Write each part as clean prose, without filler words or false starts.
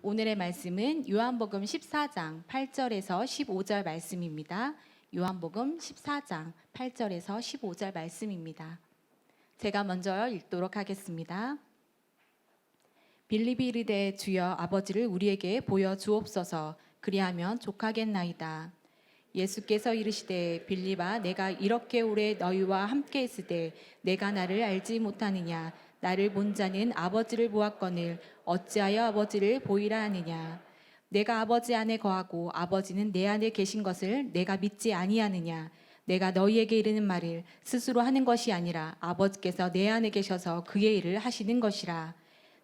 오늘의 말씀은 요한복음 14장 8절에서 15절 말씀입니다. 요한복음 14장 8절에서 15절 말씀입니다. 제가 먼저 읽도록 하겠습니다. 빌립이 이르되 주여 아버지를 우리에게 보여 주옵소서. 그리하면 족하겠나이다. 예수께서 이르시되 빌립아 내가 이렇게 오래 너희와 함께 있으되 내가 나를 알지 못하느냐. 나를 본 자는 아버지를 보았거늘 어찌하여 아버지를 보이라 하느냐. 내가 아버지 안에 거하고 아버지는 내 안에 계신 것을 내가 믿지 아니하느냐. 내가 너희에게 이르는 말을 스스로 하는 것이 아니라 아버지께서 내 안에 계셔서 그의 일을 하시는 것이라.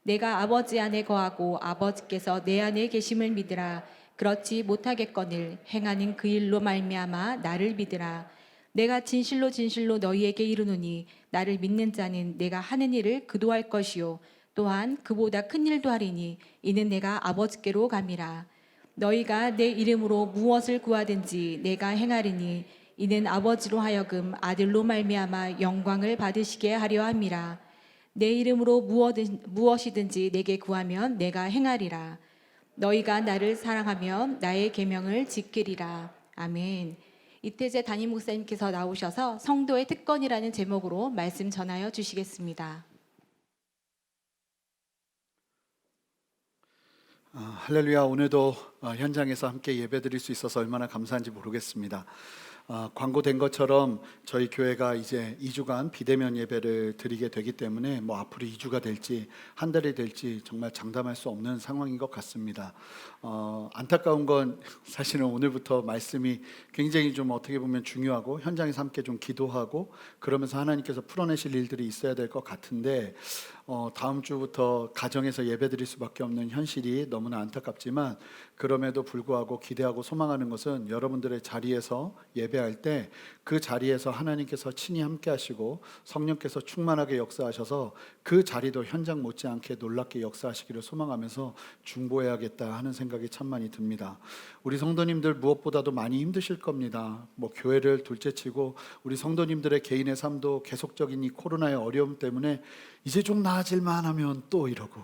내가 아버지 안에 거하고 아버지께서 내 안에 계심을 믿으라. 그렇지 못하겠거늘 행하는 그 일로 말미암아 나를 믿으라. 내가 진실로 진실로 너희에게 이르노니 나를 믿는 자는 내가 하는 일을 그도 할 것이요 또한 그보다 큰 일도 하리니 이는 내가 아버지께로 감이라. 너희가 내 이름으로 무엇을 구하든지 내가 행하리니 이는 아버지로 하여금 아들로 말미암아 영광을 받으시게 하려 함이라. 내 이름으로 무엇이든지 내게 구하면 내가 행하리라. 너희가 나를 사랑하면 나의 계명을 지키리라. 아멘. 이태재 담임 목사님께서 나오셔서 성도의 특권이라는 제목으로 말씀 전하여 주시겠습니다. 할렐루야. 오늘도 현장에서 함께 예배드릴 수 있어서 얼마나 감사한지 모르겠습니다. 광고된 것처럼 저희 교회가 이제 2주간 비대면 예배를 드리게 되기 때문에 앞으로 2주가 될지 한 달이 될지 정말 장담할 수 없는 상황인 것 같습니다. 안타까운 건 사실은 오늘부터 말씀이 굉장히 좀 어떻게 보면 중요하고 현장에서 함께 좀 기도하고 그러면서 하나님께서 풀어내실 일들이 있어야 될 것 같은데 다음 주부터 가정에서 예배드릴 수밖에 없는 현실이 너무나 안타깝지만 그럼에도 불구하고 기대하고 소망하는 것은 여러분들의 자리에서 예배할 때 그 자리에서 하나님께서 친히 함께 하시고 성령께서 충만하게 역사하셔서 그 자리도 현장 못지않게 놀랍게 역사하시기를 소망하면서 중보해야겠다 하는 생각이 참 많이 듭니다. 우리 성도님들 무엇보다도 많이 힘드실 겁니다. 교회를 둘째치고 우리 성도님들의 개인의 삶도 계속적인 이 코로나의 어려움 때문에 이제 좀 나아질만 하면 또 이러고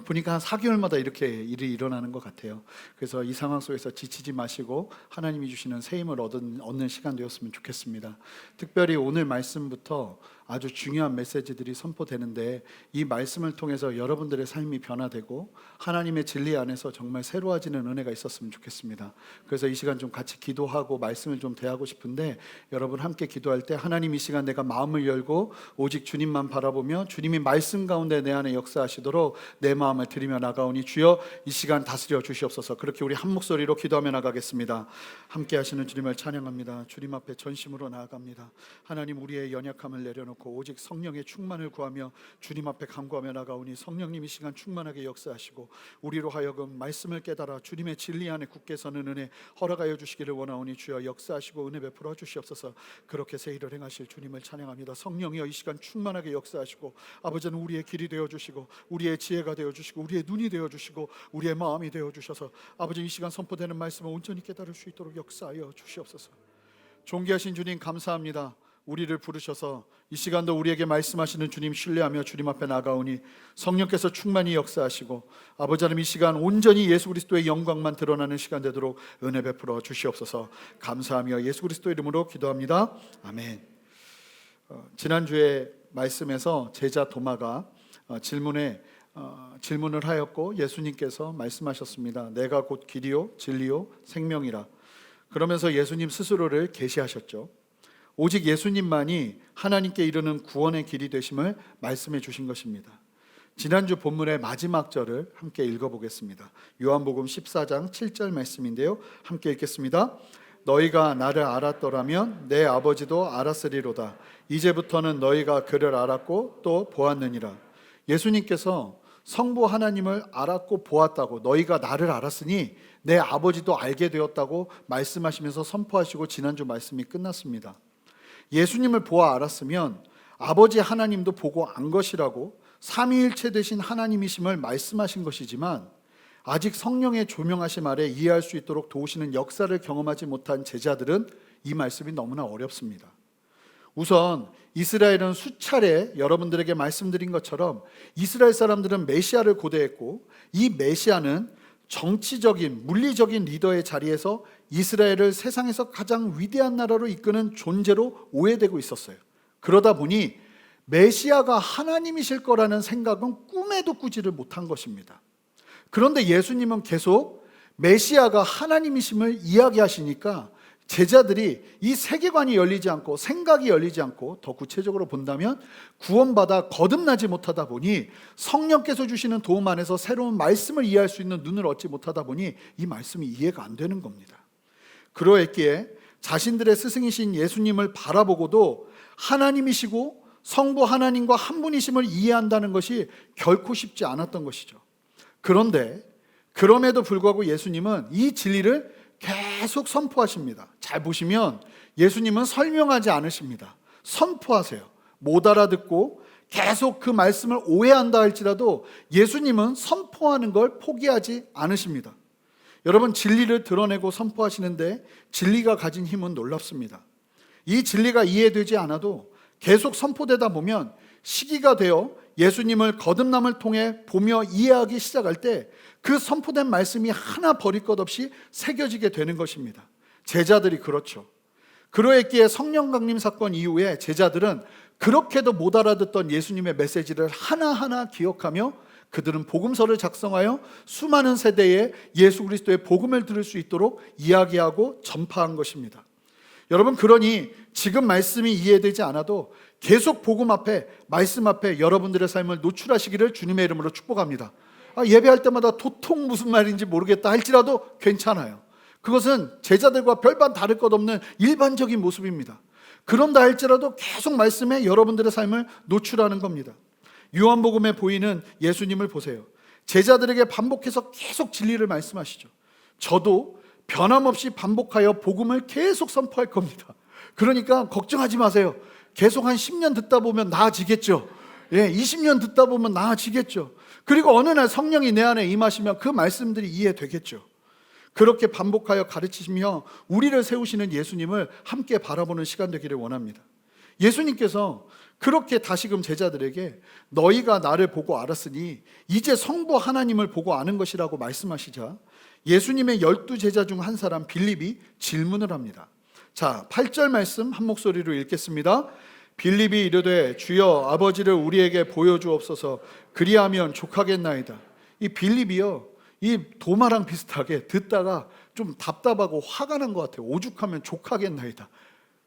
보니까 한 4개월마다 이렇게 일이 일어나는 것 같아요. 그래서 이 상황 속에서 지치지 마시고 하나님이 주시는 새 힘을 얻는 시간 되었으면 좋겠습니다. 특별히 오늘 말씀부터 아주 중요한 메시지들이 선포되는데 이 말씀을 통해서 여러분들의 삶이 변화되고 하나님의 진리 안에서 정말 새로워지는 은혜가 있었으면 좋겠습니다. 그래서 이 시간 좀 같이 기도하고 말씀을 좀 대하고 싶은데 여러분 함께 기도할 때 하나님 이 시간 내가 마음을 열고 오직 주님만 바라보며 주님이 말씀 가운데 내 안에 역사하시도록 내 마음을 드리며 나가오니 주여 이 시간 다스려 주시옵소서. 그렇게 우리 한 목소리로 기도하며 나가겠습니다. 함께 하시는 주님을 찬양합니다. 주님 앞에 전심으로 나아갑니다. 하나님 우리의 연약함을 내려놓고 오직 성령의 충만을 구하며 주님 앞에 간구하며 나가오니 성령님 이 시간 충만하게 역사하시고 우리로 하여금 말씀을 깨달아 주님의 진리 안에 굳게 서는 은혜 허락하여 주시기를 원하오니 주여 역사하시고 은혜 베풀어 주시옵소서. 그렇게 새 일을 행하실 주님을 찬양합니다. 성령이여 이 시간 충만하게 역사하시고 아버지는 우리의 길이 되어주시고 우리의 지혜가 되어주시고 우리의 눈이 되어주시고 우리의 마음이 되어주셔서 아버지 이 시간 선포되는 말씀을 온전히 깨달을 수 있도록 역사하여 주시옵소서. 존귀하신 주님 감사합니다. 우리를 부르셔서 이 시간도 우리에게 말씀하시는 주님 신뢰하며 주님 앞에 나가오니 성령께서 충만히 역사하시고 아버지 하나님 이 시간 온전히 예수 그리스도의 영광만 드러나는 시간 되도록 은혜 베풀어 주시옵소서. 감사하며 예수 그리스도 이름으로 기도합니다. 아멘. 지난주에 말씀에서 제자 도마가 질문을 하였고 예수님께서 말씀하셨습니다. 내가 곧 길이요 진리요 생명이라. 그러면서 예수님 스스로를 계시하셨죠. 오직 예수님만이 하나님께 이르는 구원의 길이 되심을 말씀해 주신 것입니다. 지난주 본문의 마지막 절을 함께 읽어보겠습니다. 요한복음 14장 7절 말씀인데요, 함께 읽겠습니다. 너희가 나를 알았더라면 내 아버지도 알았으리로다. 이제부터는 너희가 그를 알았고 또 보았느니라. 예수님께서 성부 하나님을 알았고 보았다고, 너희가 나를 알았으니 내 아버지도 알게 되었다고 말씀하시면서 선포하시고 지난주 말씀이 끝났습니다. 예수님을 보아 알았으면 아버지 하나님도 보고 안 것이라고 삼위일체 되신 하나님이심을 말씀하신 것이지만 아직 성령의 조명하심 아래 이해할 수 있도록 도우시는 역사를 경험하지 못한 제자들은 이 말씀이 너무나 어렵습니다. 우선 이스라엘은 수차례 여러분들에게 말씀드린 것처럼 이스라엘 사람들은 메시아를 고대했고 이 메시아는 정치적인, 물리적인 리더의 자리에서 이스라엘을 세상에서 가장 위대한 나라로 이끄는 존재로 오해되고 있었어요. 그러다 보니 메시아가 하나님이실 거라는 생각은 꿈에도 꾸지를 못한 것입니다. 그런데 예수님은 계속 메시아가 하나님이심을 이야기하시니까 제자들이 이 세계관이 열리지 않고 생각이 열리지 않고, 더 구체적으로 본다면 구원받아 거듭나지 못하다 보니 성령께서 주시는 도움 안에서 새로운 말씀을 이해할 수 있는 눈을 얻지 못하다 보니 이 말씀이 이해가 안 되는 겁니다. 그러했기에 자신들의 스승이신 예수님을 바라보고도 하나님이시고 성부 하나님과 한 분이심을 이해한다는 것이 결코 쉽지 않았던 것이죠. 그런데 그럼에도 불구하고 예수님은 이 진리를 계속 선포하십니다. 잘 보시면 예수님은 설명하지 않으십니다. 선포하세요. 못 알아듣고 계속 그 말씀을 오해한다 할지라도 예수님은 선포하는 걸 포기하지 않으십니다. 여러분, 진리를 드러내고 선포하시는데 진리가 가진 힘은 놀랍습니다. 이 진리가 이해되지 않아도 계속 선포되다 보면 시기가 되어 예수님을 거듭남을 통해 보며 이해하기 시작할 때 그 선포된 말씀이 하나 버릴 것 없이 새겨지게 되는 것입니다. 제자들이 그렇죠. 그러했기에 성령 강림 사건 이후에 제자들은 그렇게도 못 알아듣던 예수님의 메시지를 하나하나 기억하며 그들은 복음서를 작성하여 수많은 세대에 예수 그리스도의 복음을 들을 수 있도록 이야기하고 전파한 것입니다. 여러분, 그러니 지금 말씀이 이해되지 않아도 계속 복음 앞에, 말씀 앞에 여러분들의 삶을 노출하시기를 주님의 이름으로 축복합니다. 예배할 때마다 도통 무슨 말인지 모르겠다 할지라도 괜찮아요. 그것은 제자들과 별반 다를 것 없는 일반적인 모습입니다. 그런다 할지라도 계속 말씀에 여러분들의 삶을 노출하는 겁니다. 요한복음에 보이는 예수님을 보세요. 제자들에게 반복해서 계속 진리를 말씀하시죠. 저도 변함없이 반복하여 복음을 계속 선포할 겁니다. 그러니까 걱정하지 마세요. 계속 한 10년 듣다 보면 나아지겠죠. 20년 듣다 보면 나아지겠죠. 그리고 어느 날 성령이 내 안에 임하시면 그 말씀들이 이해되겠죠. 그렇게 반복하여 가르치시며 우리를 세우시는 예수님을 함께 바라보는 시간 되기를 원합니다. 예수님께서 그렇게 다시금 제자들에게 너희가 나를 보고 알았으니 이제 성부 하나님을 보고 아는 것이라고 말씀하시자 예수님의 12제자 중 한 사람 빌립이 질문을 합니다. 자, 8절 말씀 한 목소리로 읽겠습니다. 빌립이 이르되 주여 아버지를 우리에게 보여주옵소서 그리하면 족하겠나이다. 이 빌립이요, 이 도마랑 비슷하게 듣다가 좀 답답하고 화가 난 것 같아요. 오죽하면 족하겠나이다.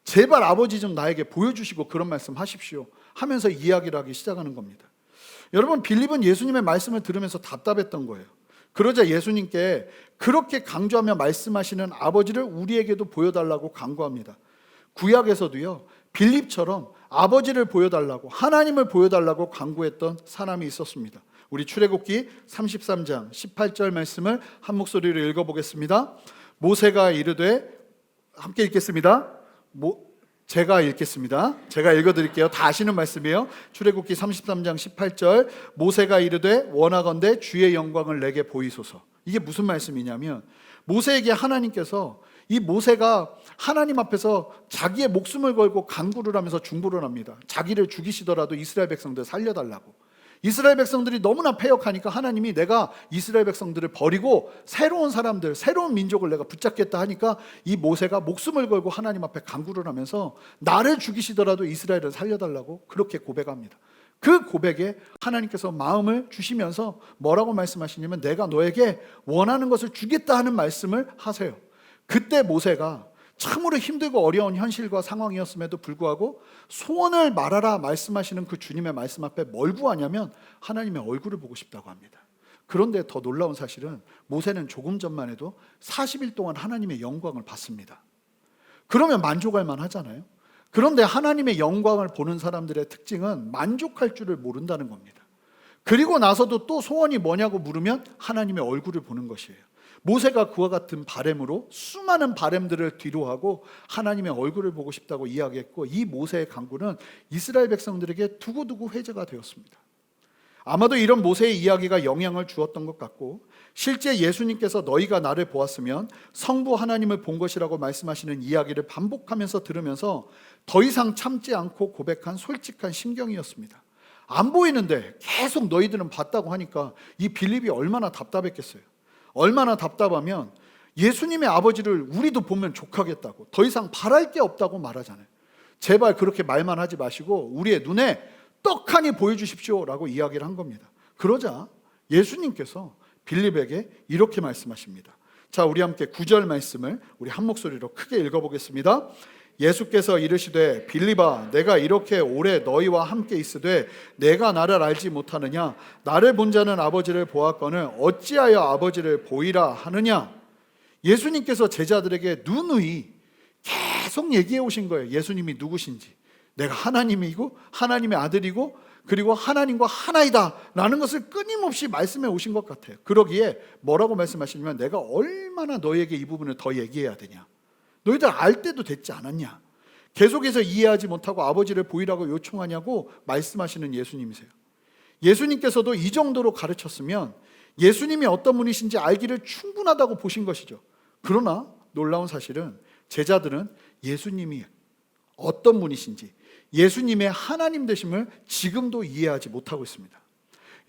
제발 아버지 좀 나에게 보여주시고 그런 말씀 하십시오 하면서 이야기를 하기 시작하는 겁니다. 여러분, 빌립은 예수님의 말씀을 들으면서 답답했던 거예요. 그러자 예수님께 그렇게 강조하며 말씀하시는 아버지를 우리에게도 보여달라고 간구합니다. 구약에서도요, 빌립처럼 아버지를 보여달라고, 하나님을 보여달라고 간구했던 사람이 있었습니다. 우리 출애굽기 33장 18절 말씀을 한 목소리로 읽어보겠습니다. 모세가 이르되, 함께 읽겠습니다. 제가 읽겠습니다. 제가 읽어드릴게요. 다 아시는 말씀이에요. 출애굽기 33장 18절 모세가 이르되 원하건대 주의 영광을 내게 보이소서. 이게 무슨 말씀이냐면 모세에게 하나님께서, 이 모세가 하나님 앞에서 자기의 목숨을 걸고 간구를 하면서 중보를 합니다. 자기를 죽이시더라도 이스라엘 백성들 살려달라고. 이스라엘 백성들이 너무나 패역하니까 하나님이 내가 이스라엘 백성들을 버리고 새로운 사람들, 새로운 민족을 내가 붙잡겠다 하니까 이 모세가 목숨을 걸고 하나님 앞에 간구를 하면서 나를 죽이시더라도 이스라엘을 살려달라고 그렇게 고백합니다. 그 고백에 하나님께서 마음을 주시면서 뭐라고 말씀하시냐면 내가 너에게 원하는 것을 주겠다 하는 말씀을 하세요. 그때 모세가 참으로 힘들고 어려운 현실과 상황이었음에도 불구하고 소원을 말하라 말씀하시는 그 주님의 말씀 앞에 뭘 구하냐면 하나님의 얼굴을 보고 싶다고 합니다. 그런데 더 놀라운 사실은 모세는 조금 전만 해도 40일 동안 하나님의 영광을 봤습니다. 그러면 만족할 만하잖아요. 그런데 하나님의 영광을 보는 사람들의 특징은 만족할 줄을 모른다는 겁니다. 그리고 나서도 또 소원이 뭐냐고 물으면 하나님의 얼굴을 보는 것이에요. 모세가 그와 같은 바램으로 수많은 바램들을 뒤로하고 하나님의 얼굴을 보고 싶다고 이야기했고, 이 모세의 간구는 이스라엘 백성들에게 두고두고 회제가 되었습니다. 아마도 이런 모세의 이야기가 영향을 주었던 것 같고, 실제 예수님께서 너희가 나를 보았으면 성부 하나님을 본 것이라고 말씀하시는 이야기를 반복하면서 들으면서 더 이상 참지 않고 고백한 솔직한 심경이었습니다. 안 보이는데 계속 너희들은 봤다고 하니까 이 빌립이 얼마나 답답했겠어요. 얼마나 답답하면 예수님의 아버지를 우리도 보면 족하겠다고, 더 이상 바랄 게 없다고 말하잖아요. 제발 그렇게 말만 하지 마시고 우리의 눈에 떡하니 보여주십시오라고 이야기를 한 겁니다. 그러자 예수님께서 빌립에게 이렇게 말씀하십니다. 자, 우리 함께 9절 말씀을 우리 한 목소리로 크게 읽어보겠습니다. 예수께서 이르시되 빌립아, 내가 이렇게 오래 너희와 함께 있으되 내가 나를 알지 못하느냐? 나를 본 자는 아버지를 보았거늘 어찌하여 아버지를 보이라 하느냐? 예수님께서 제자들에게 누누이 계속 얘기해 오신 거예요. 예수님이 누구신지, 내가 하나님이고 하나님의 아들이고 그리고 하나님과 하나이다 라는 것을 끊임없이 말씀해 오신 것 같아요. 그러기에 뭐라고 말씀하시냐면, 내가 얼마나 너에게 이 부분을 더 얘기해야 되냐, 너희들 알 때도 됐지 않았냐, 계속해서 이해하지 못하고 아버지를 보이라고 요청하냐고 말씀하시는 예수님이세요. 예수님께서도 이 정도로 가르쳤으면 예수님이 어떤 분이신지 알기를 충분하다고 보신 것이죠. 그러나 놀라운 사실은 제자들은 예수님이 어떤 분이신지, 예수님의 하나님 되심을 지금도 이해하지 못하고 있습니다.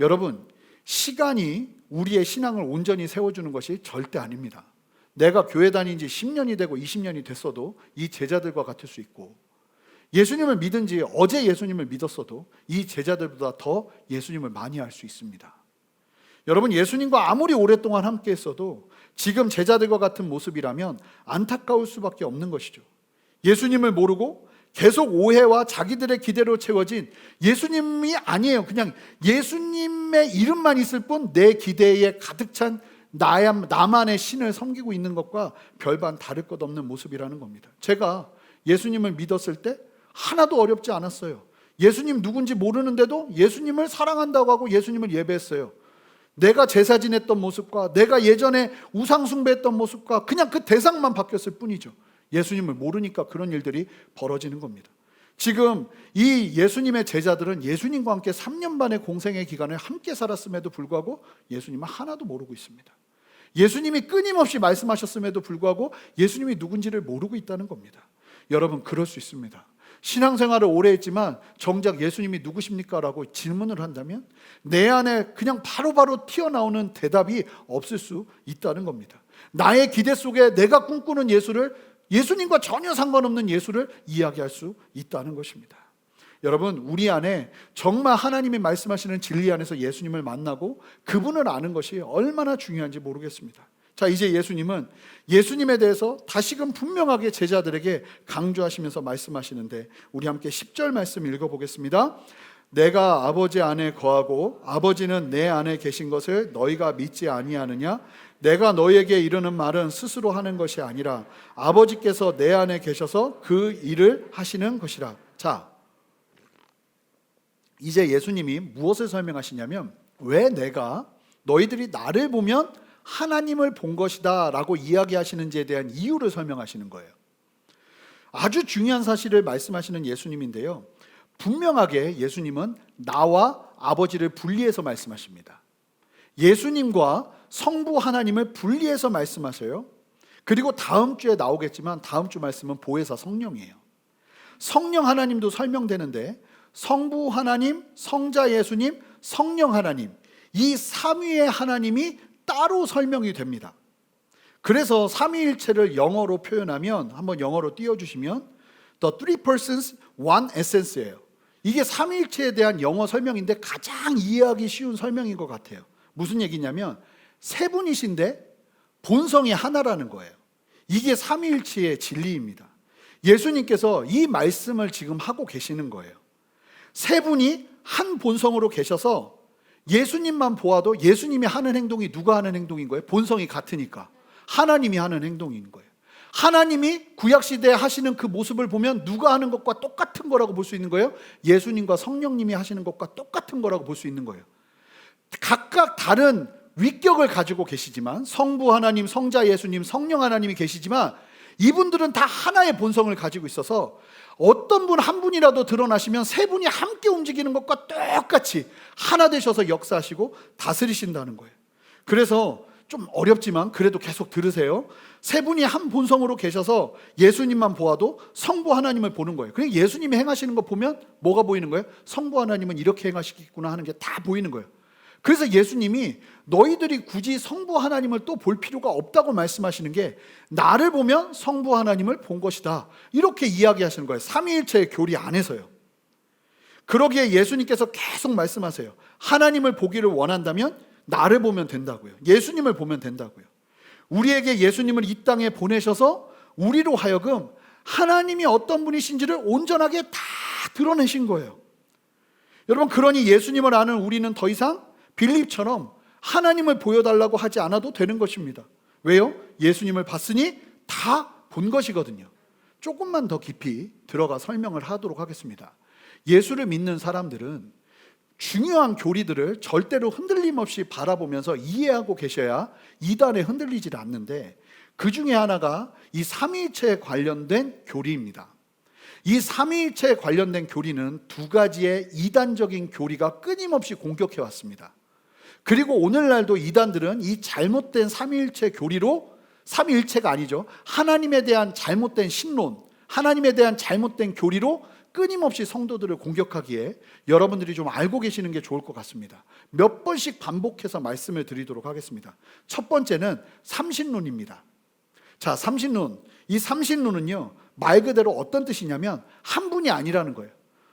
여러분, 시간이 우리의 신앙을 온전히 세워주는 것이 절대 아닙니다. 내가 교회 다닌 지 10년이 되고 20년이 됐어도 이 제자들과 같을 수 있고, 예수님을 믿은 지 어제 예수님을 믿었어도 이 제자들보다 더 예수님을 많이 알 수 있습니다. 여러분, 예수님과 아무리 오랫동안 함께 했어도 지금 제자들과 같은 모습이라면 안타까울 수밖에 없는 것이죠. 예수님을 모르고 계속 오해와 자기들의 기대로 채워진 예수님이 아니에요. 그냥 예수님의 이름만 있을 뿐 내 기대에 가득 찬 나만의 신을 섬기고 있는 것과 별반 다를 것 없는 모습이라는 겁니다. 제가 예수님을 믿었을 때 하나도 어렵지 않았어요. 예수님 누군지 모르는데도 예수님을 사랑한다고 하고 예수님을 예배했어요. 내가 제사 지냈던 모습과 내가 예전에 우상 숭배했던 모습과 그냥 그 대상만 바뀌었을 뿐이죠. 예수님을 모르니까 그런 일들이 벌어지는 겁니다. 지금 이 예수님의 제자들은 예수님과 함께 3년 반의 공생의 기간을 함께 살았음에도 불구하고 예수님을 하나도 모르고 있습니다. 예수님이 끊임없이 말씀하셨음에도 불구하고 예수님이 누군지를 모르고 있다는 겁니다. 여러분, 그럴 수 있습니다. 신앙생활을 오래 했지만 정작 예수님이 누구십니까? 라고 질문을 한다면 내 안에 그냥 바로바로 튀어나오는 대답이 없을 수 있다는 겁니다. 나의 기대 속에 내가 꿈꾸는 예수님과 전혀 상관없는 예수를 이야기할 수 있다는 것입니다. 여러분, 우리 안에 정말 하나님이 말씀하시는 진리 안에서 예수님을 만나고 그분을 아는 것이 얼마나 중요한지 모르겠습니다. 자, 이제 예수님은 예수님에 대해서 다시금 분명하게 제자들에게 강조하시면서 말씀하시는데 우리 함께 10절 말씀 읽어보겠습니다. 내가 아버지 안에 거하고 아버지는 내 안에 계신 것을 너희가 믿지 아니하느냐? 내가 너희에게 이르는 말은 스스로 하는 것이 아니라 아버지께서 내 안에 계셔서 그 일을 하시는 것이라. 자, 이제 예수님이 무엇을 설명하시냐면, 왜 내가 너희들이 나를 보면 하나님을 본 것이다 라고 이야기하시는지에 대한 이유를 설명하시는 거예요. 아주 중요한 사실을 말씀하시는 예수님인데요, 분명하게 예수님은 나와 아버지를 분리해서 말씀하십니다. 예수님과 성부 하나님을 분리해서 말씀하셔요. 그리고 다음 주에 나오겠지만 다음 주 말씀은 보혜사 성령이에요. 성령 하나님도 설명되는데 성부 하나님, 성자 예수님, 성령 하나님, 이 삼위의 하나님이 따로 설명이 됩니다. 그래서 삼위일체를 영어로 표현하면, 한번 영어로 띄워주시면 The three persons, one essence예요. 이게 삼위일체에 대한 영어 설명인데 가장 이해하기 쉬운 설명인 것 같아요. 무슨 얘기냐면 세 분이신데 본성이 하나라는 거예요. 이게 삼위일체의 진리입니다. 예수님께서 이 말씀을 지금 하고 계시는 거예요. 세 분이 한 본성으로 계셔서 예수님만 보아도 예수님이 하는 행동이 누가 하는 행동인 거예요? 본성이 같으니까 하나님이 하는 행동인 거예요. 하나님이 구약시대에 하시는 그 모습을 보면 누가 하는 것과 똑같은 거라고 볼 수 있는 거예요? 예수님과 성령님이 하시는 것과 똑같은 거라고 볼 수 있는 거예요. 각각 다른 위격을 가지고 계시지만, 성부 하나님, 성자 예수님, 성령 하나님이 계시지만 이분들은 다 하나의 본성을 가지고 있어서 어떤 분 한 분이라도 드러나시면 세 분이 함께 움직이는 것과 똑같이 하나 되셔서 역사하시고 다스리신다는 거예요. 그래서 좀 어렵지만 그래도 계속 들으세요. 세 분이 한 본성으로 계셔서 예수님만 보아도 성부 하나님을 보는 거예요. 그러니까 예수님이 행하시는 거 보면 뭐가 보이는 거예요? 성부 하나님은 이렇게 행하시겠구나 하는 게 다 보이는 거예요. 그래서 예수님이 너희들이 굳이 성부 하나님을 또 볼 필요가 없다고 말씀하시는 게 나를 보면 성부 하나님을 본 것이다, 이렇게 이야기하시는 거예요. 삼위일체의 교리 안에서요. 그러기에 예수님께서 계속 말씀하세요. 하나님을 보기를 원한다면 나를 보면 된다고요. 예수님을 보면 된다고요. 우리에게 예수님을 이 땅에 보내셔서 우리로 하여금 하나님이 어떤 분이신지를 온전하게 다 드러내신 거예요. 여러분, 그러니 예수님을 아는 우리는 더 이상 빌립처럼 하나님을 보여달라고 하지 않아도 되는 것입니다. 왜요? 예수님을 봤으니 다 본 것이거든요. 조금만 더 깊이 들어가 설명을 하도록 하겠습니다. 예수를 믿는 사람들은 중요한 교리들을 절대로 흔들림 없이 바라보면서 이해하고 계셔야 이단에 흔들리질 않는데, 그 중에 하나가 이 삼위일체에 관련된 교리입니다. 이 삼위일체에 관련된 교리는 두 가지의 이단적인 교리가 끊임없이 공격해 왔습니다. 그리고 오늘날도 이단들은 이 잘못된 삼위일체 교리로, 삼위일체가 아니죠, 하나님에 대한 잘못된 신론, 하나님에 대한 잘못된 교리로 끊임없이 성도들을 공격하기에 여러분들이 좀 알고 계시는 게 좋을 것 같습니다. 몇 번씩 반복해서 말씀을 드리도록 하겠습니다. 첫 번째는 삼신론입니다. 자, 삼신론. 이 삼신론은요, 말 그대로 어떤 뜻이냐면 한 분이 아니라는 거예요.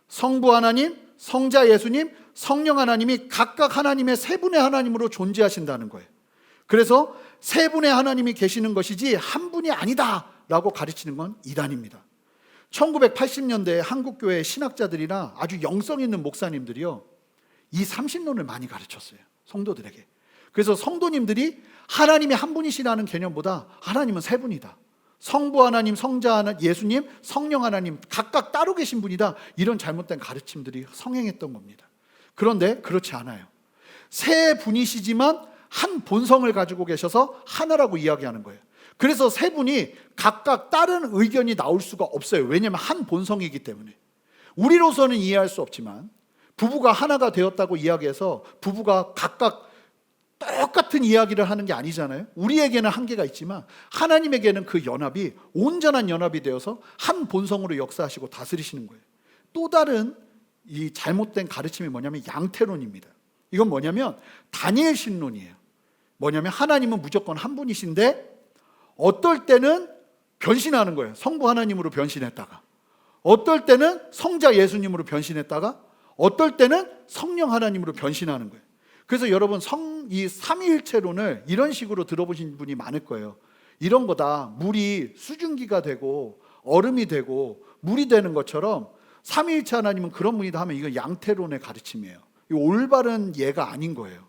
성부 하나님, 성자 예수님, 성령 하나님이 각각 하나님의 세 분의 하나님으로 존재하신다는 거예요. 그래서 세 분의 하나님이 계시는 것이지 한 분이 아니다 라고 가르치는 건 이단입니다. 1980년대에 한국교회 신학자들이나 아주 영성 있는 목사님들이요, 이 삼신론을 많이 가르쳤어요, 성도들에게. 그래서 성도님들이 하나님이 한 분이시라는 개념보다 하나님은 세 분이다, 성부 하나님, 성자 하나님, 예수님, 성령 하나님 각각 따로 계신 분이다, 이런 잘못된 가르침들이 성행했던 겁니다. 그런데 그렇지 않아요. 세 분이시지만 한 본성을 가지고 계셔서 하나라고 이야기하는 거예요. 그래서 세 분이 각각 다른 의견이 나올 수가 없어요. 왜냐하면 한 본성이기 때문에. 우리로서는 이해할 수 없지만 부부가 하나가 되었다고 이야기해서 부부가 각각 똑같은 이야기를 하는 게 아니잖아요. 우리에게는 한계가 있지만 하나님에게는 그 연합이 온전한 연합이 되어서 한 본성으로 역사하시고 다스리시는 거예요. 또 다른 이 잘못된 가르침이 뭐냐면 양태론입니다. 이건 뭐냐면 다니엘 신론이에요. 뭐냐면 하나님은 무조건 한 분이신데 어떨 때는 변신하는 거예요. 성부 하나님으로 변신했다가, 어떨 때는 성자 예수님으로 변신했다가, 어떨 때는 성령 하나님으로 변신하는 거예요. 그래서 여러분, 이 삼위일체론을 이런 식으로 들어보신 분이 많을 거예요. 이런 거다, 물이 수증기가 되고 얼음이 되고 물이 되는 것처럼 삼위일체 하나님은 그런 분이다 하면 이거 양태론의 가르침이에요. 이거 올바른 예가 아닌 거예요.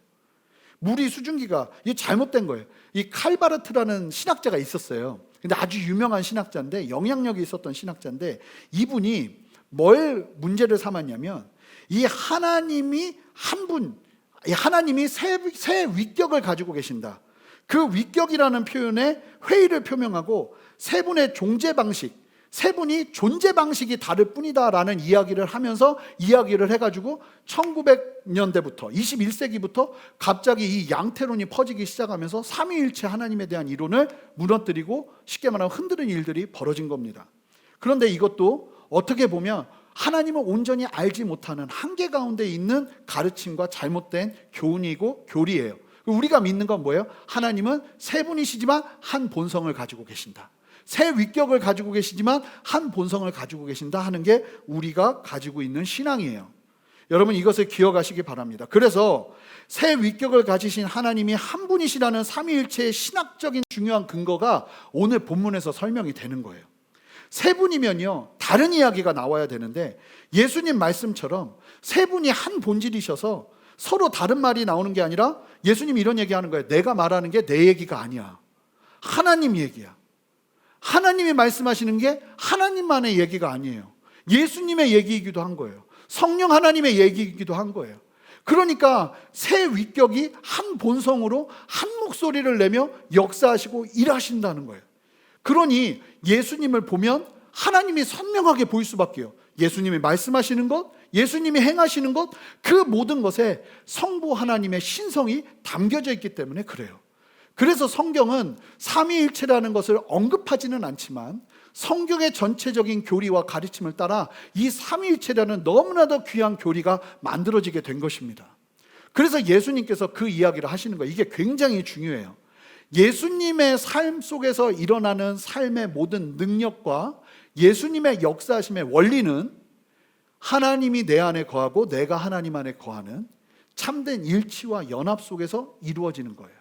물이 수증기가, 이게 잘못된 거예요. 이 칼바르트라는 신학자가 있었어요. 근데 아주 유명한 신학자인데, 영향력이 있었던 신학자인데, 이분이 뭘 문제를 삼았냐면 이 하나님이 한 분, 하나님이 세 위격을 가지고 계신다, 그 위격이라는 표현에 회의를 표명하고 세 분의 존재 방식, 세 분이 존재 방식이 다를 뿐이다 라는 이야기를 하면서 이야기를 해가지고 1900년대부터 21세기부터 갑자기 이 양태론이 퍼지기 시작하면서 삼위일체 하나님에 대한 이론을 무너뜨리고 쉽게 말하면 흔드는 일들이 벌어진 겁니다. 그런데 이것도 어떻게 보면 하나님을 온전히 알지 못하는 한계 가운데 있는 가르침과 잘못된 교훈이고 교리예요. 우리가 믿는 건 뭐예요? 하나님은 세 분이시지만 한 본성을 가지고 계신다, 새 위격을 가지고 계시지만 한 본성을 가지고 계신다 하는 게 우리가 가지고 있는 신앙이에요. 여러분, 이것을 기억하시기 바랍니다. 그래서 새 위격을 가지신 하나님이 한 분이시라는 삼위일체의 신학적인 중요한 근거가 오늘 본문에서 설명이 되는 거예요. 세 분이면요, 다른 이야기가 나와야 되는데 예수님 말씀처럼 세 분이 한 본질이셔서 서로 다른 말이 나오는 게 아니라 예수님이 이런 얘기하는 거예요. 내가 말하는 게 내 얘기가 아니야, 하나님 얘기야. 하나님이 말씀하시는 게 하나님만의 얘기가 아니에요. 예수님의 얘기이기도 한 거예요. 성령 하나님의 얘기이기도 한 거예요. 그러니까 새 위격이 한 본성으로 한 목소리를 내며 역사하시고 일하신다는 거예요. 그러니 예수님을 보면 하나님이 선명하게 보일 수밖에요. 예수님이 말씀하시는 것, 예수님이 행하시는 것, 그 모든 것에 성부 하나님의 신성이 담겨져 있기 때문에 그래요. 그래서 성경은 삼위일체라는 것을 언급하지는 않지만 성경의 전체적인 교리와 가르침을 따라 이 삼위일체라는 너무나도 귀한 교리가 만들어지게 된 것입니다. 그래서 예수님께서 그 이야기를 하시는 거예요. 이게 굉장히 중요해요. 예수님의 삶 속에서 일어나는 삶의 모든 능력과 예수님의 역사하심의 원리는 하나님이 내 안에 거하고 내가 하나님 안에 거하는 참된 일치와 연합 속에서 이루어지는 거예요.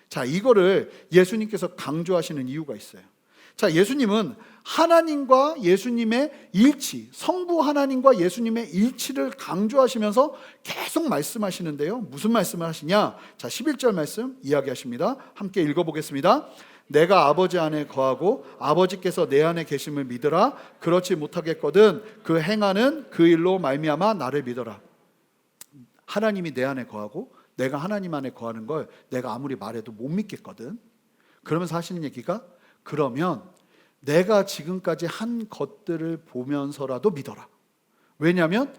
자, 이거를 예수님께서 강조하시는 이유가 있어요. 자, 예수님은 하나님과 예수님의 일치, 성부 하나님과 예수님의 일치를 강조하시면서 계속 말씀하시는데요. 무슨 말씀을 하시냐? 자, 11절 말씀 이야기하십니다. 함께 읽어보겠습니다. 내가 아버지 안에 거하고 아버지께서 내 안에 계심을 믿으라. 그렇지 못하겠거든 그 행하는 그 일로 말미암아 나를 믿어라. 하나님이 내 안에 거하고 내가 하나님 안에 거하는 걸 내가 아무리 말해도 못 믿겠거든. 그러면서 하시는 얘기가, 그러면 내가 지금까지 한 것들을 보면서라도 믿어라. 왜냐하면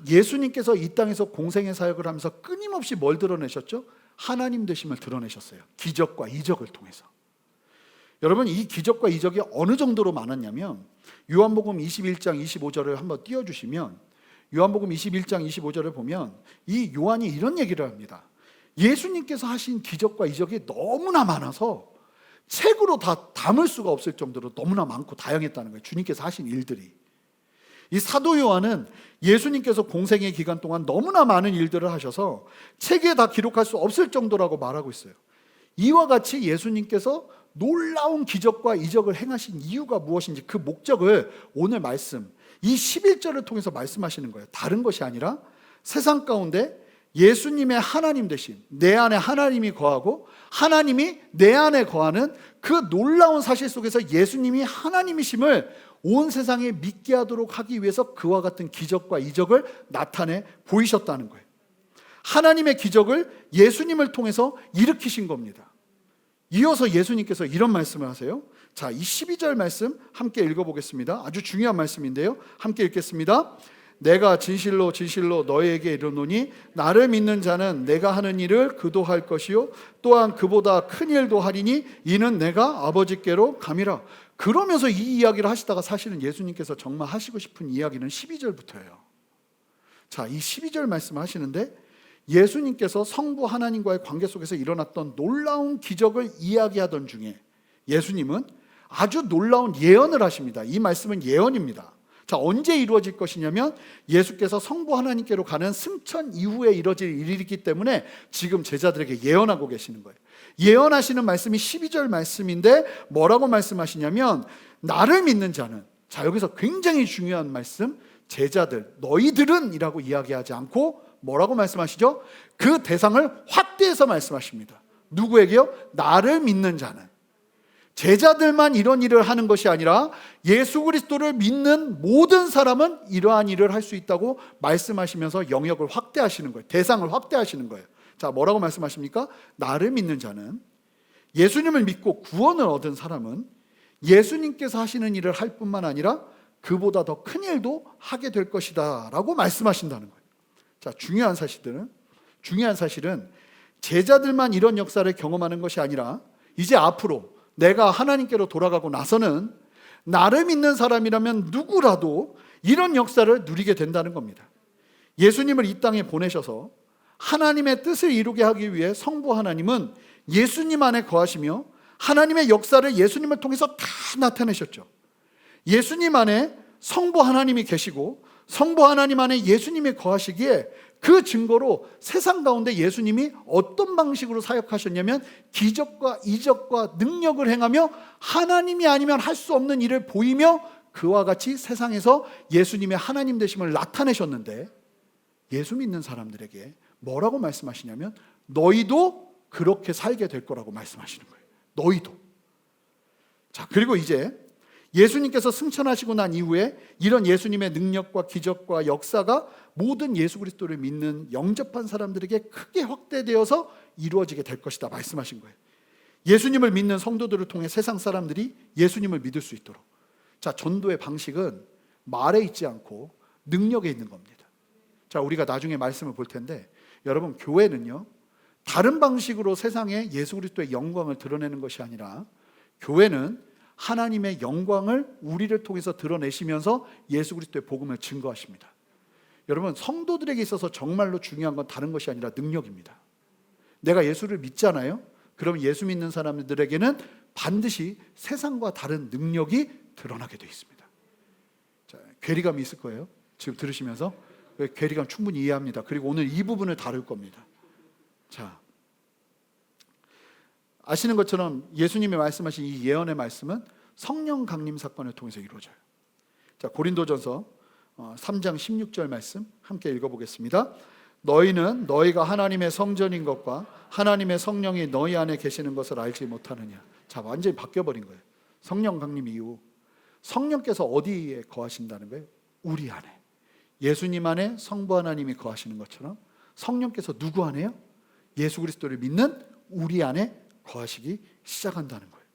예수님께서 이 땅에서 공생의 사역을 하면서 끊임없이 뭘 드러내셨죠? 하나님 되심을 드러내셨어요. 기적과 이적을 통해서. 여러분, 이 기적과 이적이 어느 정도로 많았냐면 요한복음 21장 25절을 한번 띄워주시면, 요한복음 21장 25절을 보면 이 요한이 이런 얘기를 합니다. 예수님께서 하신 기적과 이적이 너무나 많아서 책으로 다 담을 수가 없을 정도로 너무나 많고 다양했다는 거예요. 주님께서 하신 일들이. 이 사도 요한은 예수님께서 공생의 기간 동안 너무나 많은 일들을 하셔서 책에 다 기록할 수 없을 정도라고 말하고 있어요. 이와 같이 예수님께서 놀라운 기적과 이적을 행하신 이유가 무엇인지, 그 목적을 오늘 말씀 이 11절을 통해서 말씀하시는 거예요. 다른 것이 아니라 세상 가운데 예수님의 하나님 되신, 내 안에 하나님이 거하고 하나님이 내 안에 거하는 그 놀라운 사실 속에서 예수님이 하나님이심을 온 세상에 믿게 하도록 하기 위해서 그와 같은 기적과 이적을 나타내 보이셨다는 거예요. 하나님의 기적을 예수님을 통해서 일으키신 겁니다. 이어서 예수님께서 이런 말씀을 하세요. 자, 이 12절 말씀 함께 읽어보겠습니다. 아주 중요한 말씀인데요. 함께 읽겠습니다. 내가 진실로 진실로 너희에게 이르노니 나를 믿는 자는 내가 하는 일을 그도 할 것이요 또한 그보다 큰 일도 하리니 이는 내가 아버지께로 감이라. 그러면서 이 이야기를 하시다가 사실은 예수님께서 정말 하시고 싶은 이야기는 12절부터예요. 자, 이 12절 말씀 하시는데 예수님께서 성부 하나님과의 관계 속에서 일어났던 놀라운 기적을 이야기하던 중에 예수님은 아주 놀라운 예언을 하십니다. 이 말씀은 예언입니다. 자, 언제 이루어질 것이냐면 예수께서 성부 하나님께로 가는 승천 이후에 이루어질 일이기 때문에 지금 제자들에게 예언하고 계시는 거예요. 예언하시는 말씀이 12절 말씀인데 뭐라고 말씀하시냐면 나를 믿는 자는, 자, 여기서 굉장히 중요한 말씀, 제자들, 너희들은 이라고 이야기하지 않고 뭐라고 말씀하시죠? 그 대상을 확대해서 말씀하십니다. 누구에게요? 나를 믿는 자는. 제자들만 이런 일을 하는 것이 아니라 예수 그리스도를 믿는 모든 사람은 이러한 일을 할 수 있다고 말씀하시면서 영역을 확대하시는 거예요. 대상을 확대하시는 거예요. 자, 뭐라고 말씀하십니까? 나를 믿는 자는, 예수님을 믿고 구원을 얻은 사람은 예수님께서 하시는 일을 할 뿐만 아니라 그보다 더 큰 일도 하게 될 것이다 라고 말씀하신다는 거예요. 자, 중요한 사실은 제자들만 이런 역사를 경험하는 것이 아니라 이제 앞으로 내가 하나님께로 돌아가고 나서는 나를 믿는 사람이라면 누구라도 이런 역사를 누리게 된다는 겁니다. 예수님을 이 땅에 보내셔서 하나님의 뜻을 이루게 하기 위해 성부 하나님은 예수님 안에 거하시며 하나님의 역사를 예수님을 통해서 다 나타내셨죠. 예수님 안에 성부 하나님이 계시고 성부 하나님 안에 예수님이 거하시기에 그 증거로 세상 가운데 예수님이 어떤 방식으로 사역하셨냐면 기적과 이적과 능력을 행하며 하나님이 아니면 할 수 없는 일을 보이며 그와 같이 세상에서 예수님의 하나님 되심을 나타내셨는데, 예수 믿는 사람들에게 뭐라고 말씀하시냐면 너희도 그렇게 살게 될 거라고 말씀하시는 거예요. 너희도. 자, 그리고 이제 예수님께서 승천하시고 난 이후에 이런 예수님의 능력과 기적과 역사가 모든 예수 그리스도를 믿는 영접한 사람들에게 크게 확대되어서 이루어지게 될 것이다 말씀하신 거예요. 예수님을 믿는 성도들을 통해 세상 사람들이 예수님을 믿을 수 있도록. 자, 전도의 방식은 말에 있지 않고 능력에 있는 겁니다. 자, 우리가 나중에 말씀을 볼 텐데 여러분, 교회는요 다른 방식으로 세상에 예수 그리스도의 영광을 드러내는 것이 아니라 교회는 하나님의 영광을 우리를 통해서 드러내시면서 예수 그리스도의 복음을 증거하십니다. 여러분, 성도들에게 있어서 정말로 중요한 건 다른 것이 아니라 능력입니다. 내가 예수를 믿잖아요. 그럼 예수 믿는 사람들에게는 반드시 세상과 다른 능력이 드러나게 되어 있습니다. 자, 괴리감이 있을 거예요. 지금 들으시면서 괴리감 충분히 이해합니다. 그리고 오늘 이 부분을 다룰 겁니다. 자, 아시는 것처럼 예수님이 말씀하신 이 예언의 말씀은 성령 강림 사건을 통해서 이루어져요. 자, 고린도전서 3장 16절 말씀 함께 읽어보겠습니다. 너희는 너희가 하나님의 성전인 것과 하나님의 성령이 너희 안에 계시는 것을 알지 못하느냐. 자, 완전히 바뀌어버린 거예요. 성령 강림 이후 성령께서 어디에 거하신다는 거예요? 우리 안에. 예수님 안에 성부 하나님이 거하시는 것처럼 성령께서 누구 안에요? 예수 그리스도를 믿는 우리 안에 거하시기 시작한다는 거예요.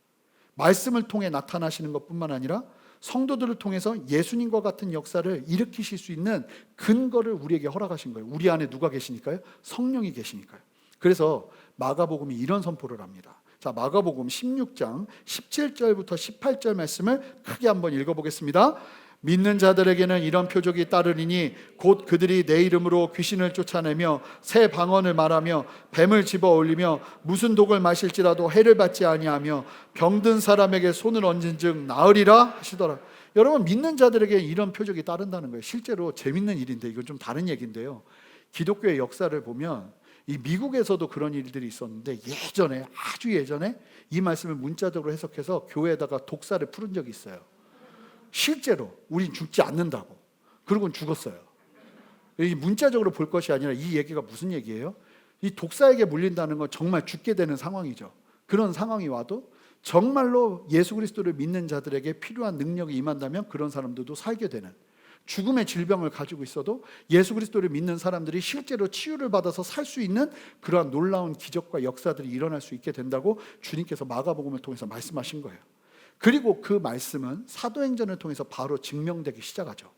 말씀을 통해 나타나시는 것뿐만 아니라 성도들을 통해서 예수님과 같은 역사를 일으키실 수 있는 근거를 우리에게 허락하신 거예요. 우리 안에 누가 계시니까요? 성령이 계시니까요. 그래서 마가복음이 이런 선포를 합니다. 자, 마가복음 16장 17절부터 18절 말씀을 크게 한번 읽어보겠습니다. 믿는 자들에게는 이런 표적이 따르리니 곧 그들이 내 이름으로 귀신을 쫓아내며 새 방언을 말하며 뱀을 집어 올리며 무슨 독을 마실지라도 해를 받지 아니하며 병든 사람에게 손을 얹은즉 나으리라 하시더라. 여러분, 믿는 자들에게 이런 표적이 따른다는 거예요. 실제로 재밌는 일인데 이건 좀 다른 얘기인데요. 기독교의 역사를 보면 이 미국에서도 그런 일들이 있었는데 예전에, 아주 예전에 이 말씀을 문자적으로 해석해서 교회에다가 독사를 풀은 적이 있어요. 실제로 우린 죽지 않는다고. 그러고는 죽었어요. 이 문자적으로 볼 것이 아니라 이 얘기가 무슨 얘기예요? 이 독사에게 물린다는 건 정말 죽게 되는 상황이죠. 그런 상황이 와도 정말로 예수 그리스도를 믿는 자들에게 필요한 능력이 임한다면 그런 사람들도 살게 되는, 죽음의 질병을 가지고 있어도 예수 그리스도를 믿는 사람들이 실제로 치유를 받아서 살 수 있는 그러한 놀라운 기적과 역사들이 일어날 수 있게 된다고 주님께서 마가복음을 통해서 말씀하신 거예요. 그리고 그 말씀은 사도행전을 통해서 바로 증명되기 시작하죠.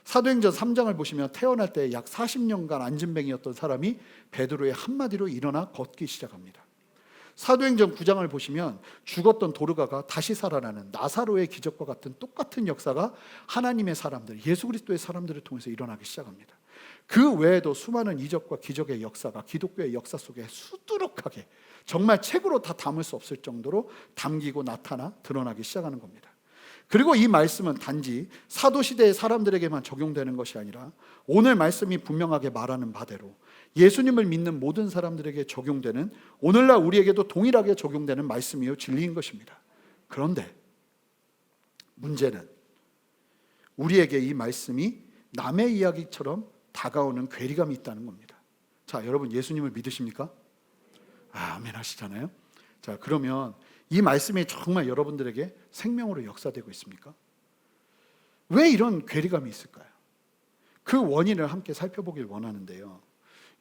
사도행전 3장을 보시면 태어날 때 약 40년간 안진뱅이였던 사람이 베드로의 한마디로 일어나 걷기 시작합니다. 사도행전 9장을 보시면 죽었던 도르가가 다시 살아나는 나사로의 기적과 같은 똑같은 역사가 하나님의 사람들, 예수 그리스도의 사람들을 통해서 일어나기 시작합니다. 그 외에도 수많은 이적과 기적의 역사가 기독교의 역사 속에 수두룩하게 정말 책으로 다 담을 수 없을 정도로 담기고 나타나 드러나기 시작하는 겁니다. 그리고 이 말씀은 단지 사도시대의 사람들에게만 적용되는 것이 아니라 오늘 말씀이 분명하게 말하는 바대로 예수님을 믿는 모든 사람들에게 적용되는, 오늘날 우리에게도 동일하게 적용되는 말씀이요 진리인 것입니다. 그런데 문제는 우리에게 이 말씀이 남의 이야기처럼 다가오는 괴리감이 있다는 겁니다. 자, 여러분 예수님을 믿으십니까? 아멘 하시잖아요. 자, 그러면 이 말씀이 정말 여러분들에게 생명으로 역사되고 있습니까? 왜 이런 괴리감이 있을까요? 그 원인을 함께 살펴보길 원하는데요.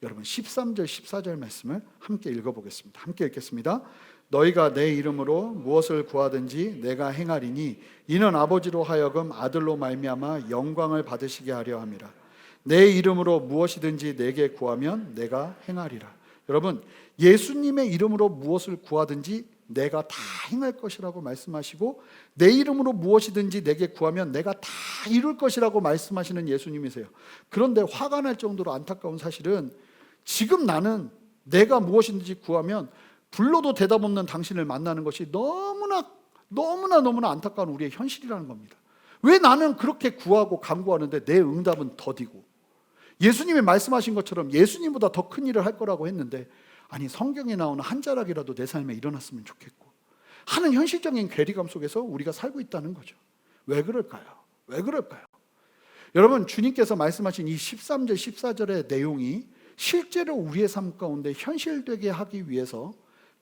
여러분 13절 14절 말씀을 함께 읽어보겠습니다. 함께 읽겠습니다. 너희가 내 이름으로 무엇을 구하든지 내가 행하리니 이는 아버지로 하여금 아들로 말미암아 영광을 받으시게 하려 함이라. 내 이름으로 무엇이든지 내게 구하면 내가 행하리라. 여러분, 예수님의 이름으로 무엇을 구하든지 내가 다 행할 것이라고 말씀하시고 내 이름으로 무엇이든지 내게 구하면 내가 다 이룰 것이라고 말씀하시는 예수님이세요. 그런데 화가 날 정도로 안타까운 사실은 지금 나는 내가 무엇이든지 구하면 불러도 대답 없는 당신을 만나는 것이 너무나 안타까운 우리의 현실이라는 겁니다. 왜 나는 그렇게 구하고 간구하는데 내 응답은 더디고, 예수님이 말씀하신 것처럼 예수님보다 더 큰 일을 할 거라고 했는데 아니 성경에 나오는 한 자락이라도 내 삶에 일어났으면 좋겠고 하는 현실적인 괴리감 속에서 우리가 살고 있다는 거죠. 왜 그럴까요? 왜 그럴까요? 여러분, 주님께서 말씀하신 이 13절 14절의 내용이 실제로 우리의 삶 가운데 현실되게 하기 위해서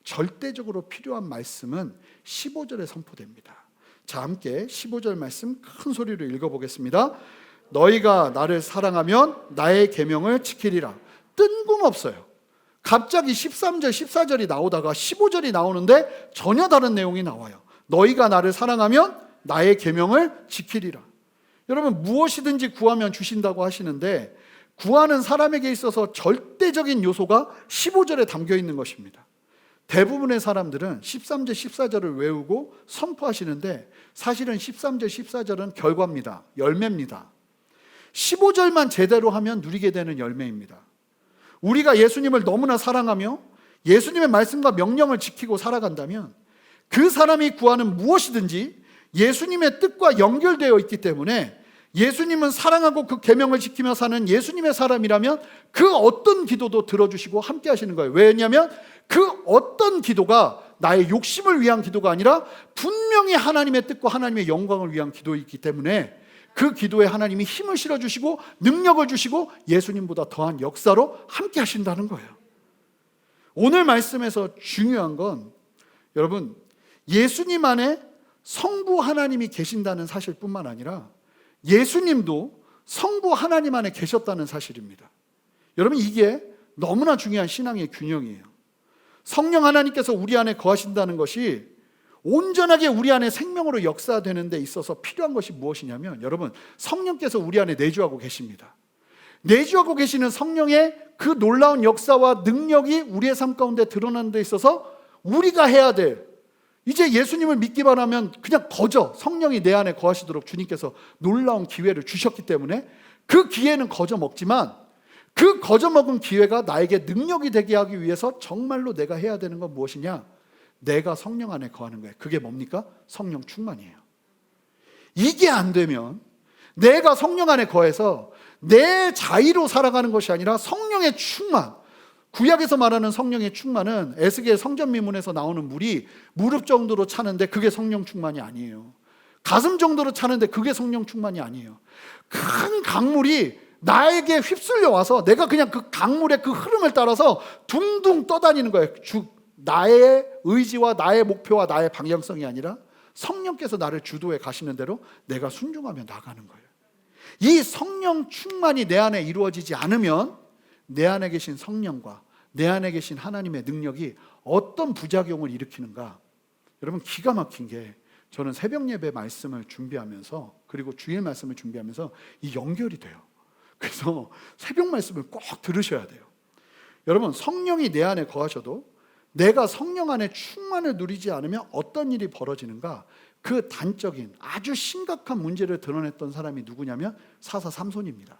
절대적으로 필요한 말씀은 15절에 선포됩니다. 자, 함께 15절 말씀 큰 소리로 읽어보겠습니다. 너희가 나를 사랑하면 나의 계명을 지키리라. 뜬금없어요. 갑자기 13절 14절이 나오다가 15절이 나오는데 전혀 다른 내용이 나와요. 너희가 나를 사랑하면 나의 계명을 지키리라. 여러분, 무엇이든지 구하면 주신다고 하시는데 구하는 사람에게 있어서 절대적인 요소가 15절에 담겨 있는 것입니다. 대부분의 사람들은 13절 14절을 외우고 선포하시는데 사실은 13절 14절은 결과입니다. 열매입니다. 15절만 제대로 하면 누리게 되는 열매입니다. 우리가 예수님을 너무나 사랑하며 예수님의 말씀과 명령을 지키고 살아간다면 그 사람이 구하는 무엇이든지 예수님의 뜻과 연결되어 있기 때문에, 예수님은 사랑하고 그 계명을 지키며 사는 예수님의 사람이라면 그 어떤 기도도 들어주시고 함께 하시는 거예요. 왜냐하면 그 어떤 기도가 나의 욕심을 위한 기도가 아니라 분명히 하나님의 뜻과 하나님의 영광을 위한 기도이기 때문에 그 기도에 하나님이 힘을 실어주시고 능력을 주시고 예수님보다 더한 역사로 함께 하신다는 거예요. 오늘 말씀에서 중요한 건 여러분, 예수님 안에 성부 하나님이 계신다는 사실뿐만 아니라 예수님도 성부 하나님 안에 계셨다는 사실입니다. 여러분, 이게 너무나 중요한 신앙의 균형이에요. 성령 하나님께서 우리 안에 거하신다는 것이 온전하게 우리 안에 생명으로 역사되는 데 있어서 필요한 것이 무엇이냐면, 여러분, 성령께서 우리 안에 내주하고 계십니다. 내주하고 계시는 성령의 그 놀라운 역사와 능력이 우리의 삶 가운데 드러나는 데 있어서 우리가 해야 될, 이제 예수님을 믿기만 하면 그냥 거저 성령이 내 안에 거하시도록 주님께서 놀라운 기회를 주셨기 때문에 그 기회는 거저 먹지만, 그 거저 먹은 기회가 나에게 능력이 되게 하기 위해서 정말로 내가 해야 되는 건 무엇이냐? 내가 성령 안에 거하는 거예요. 그게 뭡니까? 성령 충만이에요. 이게 안 되면 내가 성령 안에 거해서 내 자의로 살아가는 것이 아니라 성령의 충만, 구약에서 말하는 성령의 충만은 에스겔 성전 미문에서 나오는 물이 무릎 정도로 차는데 그게 성령 충만이 아니에요. 가슴 정도로 차는데 그게 성령 충만이 아니에요. 큰 강물이 나에게 휩쓸려 와서 내가 그냥 그 강물의 그 흐름을 따라서 둥둥 떠다니는 거예요. 나의 의지와 나의 목표와 나의 방향성이 아니라 성령께서 나를 주도해 가시는 대로 내가 순종하며 나가는 거예요. 이 성령 충만이 내 안에 이루어지지 않으면 내 안에 계신 성령과 내 안에 계신 하나님의 능력이 어떤 부작용을 일으키는가? 여러분, 기가 막힌 게, 저는 새벽 예배 말씀을 준비하면서, 그리고 주일 말씀을 준비하면서 이 연결이 돼요. 그래서 새벽 말씀을 꼭 들으셔야 돼요. 여러분, 성령이 내 안에 거하셔도 내가 성령 안에 충만을 누리지 않으면 어떤 일이 벌어지는가? 그 단적인 아주 심각한 문제를 드러냈던 사람이 누구냐면 사사 삼손입니다.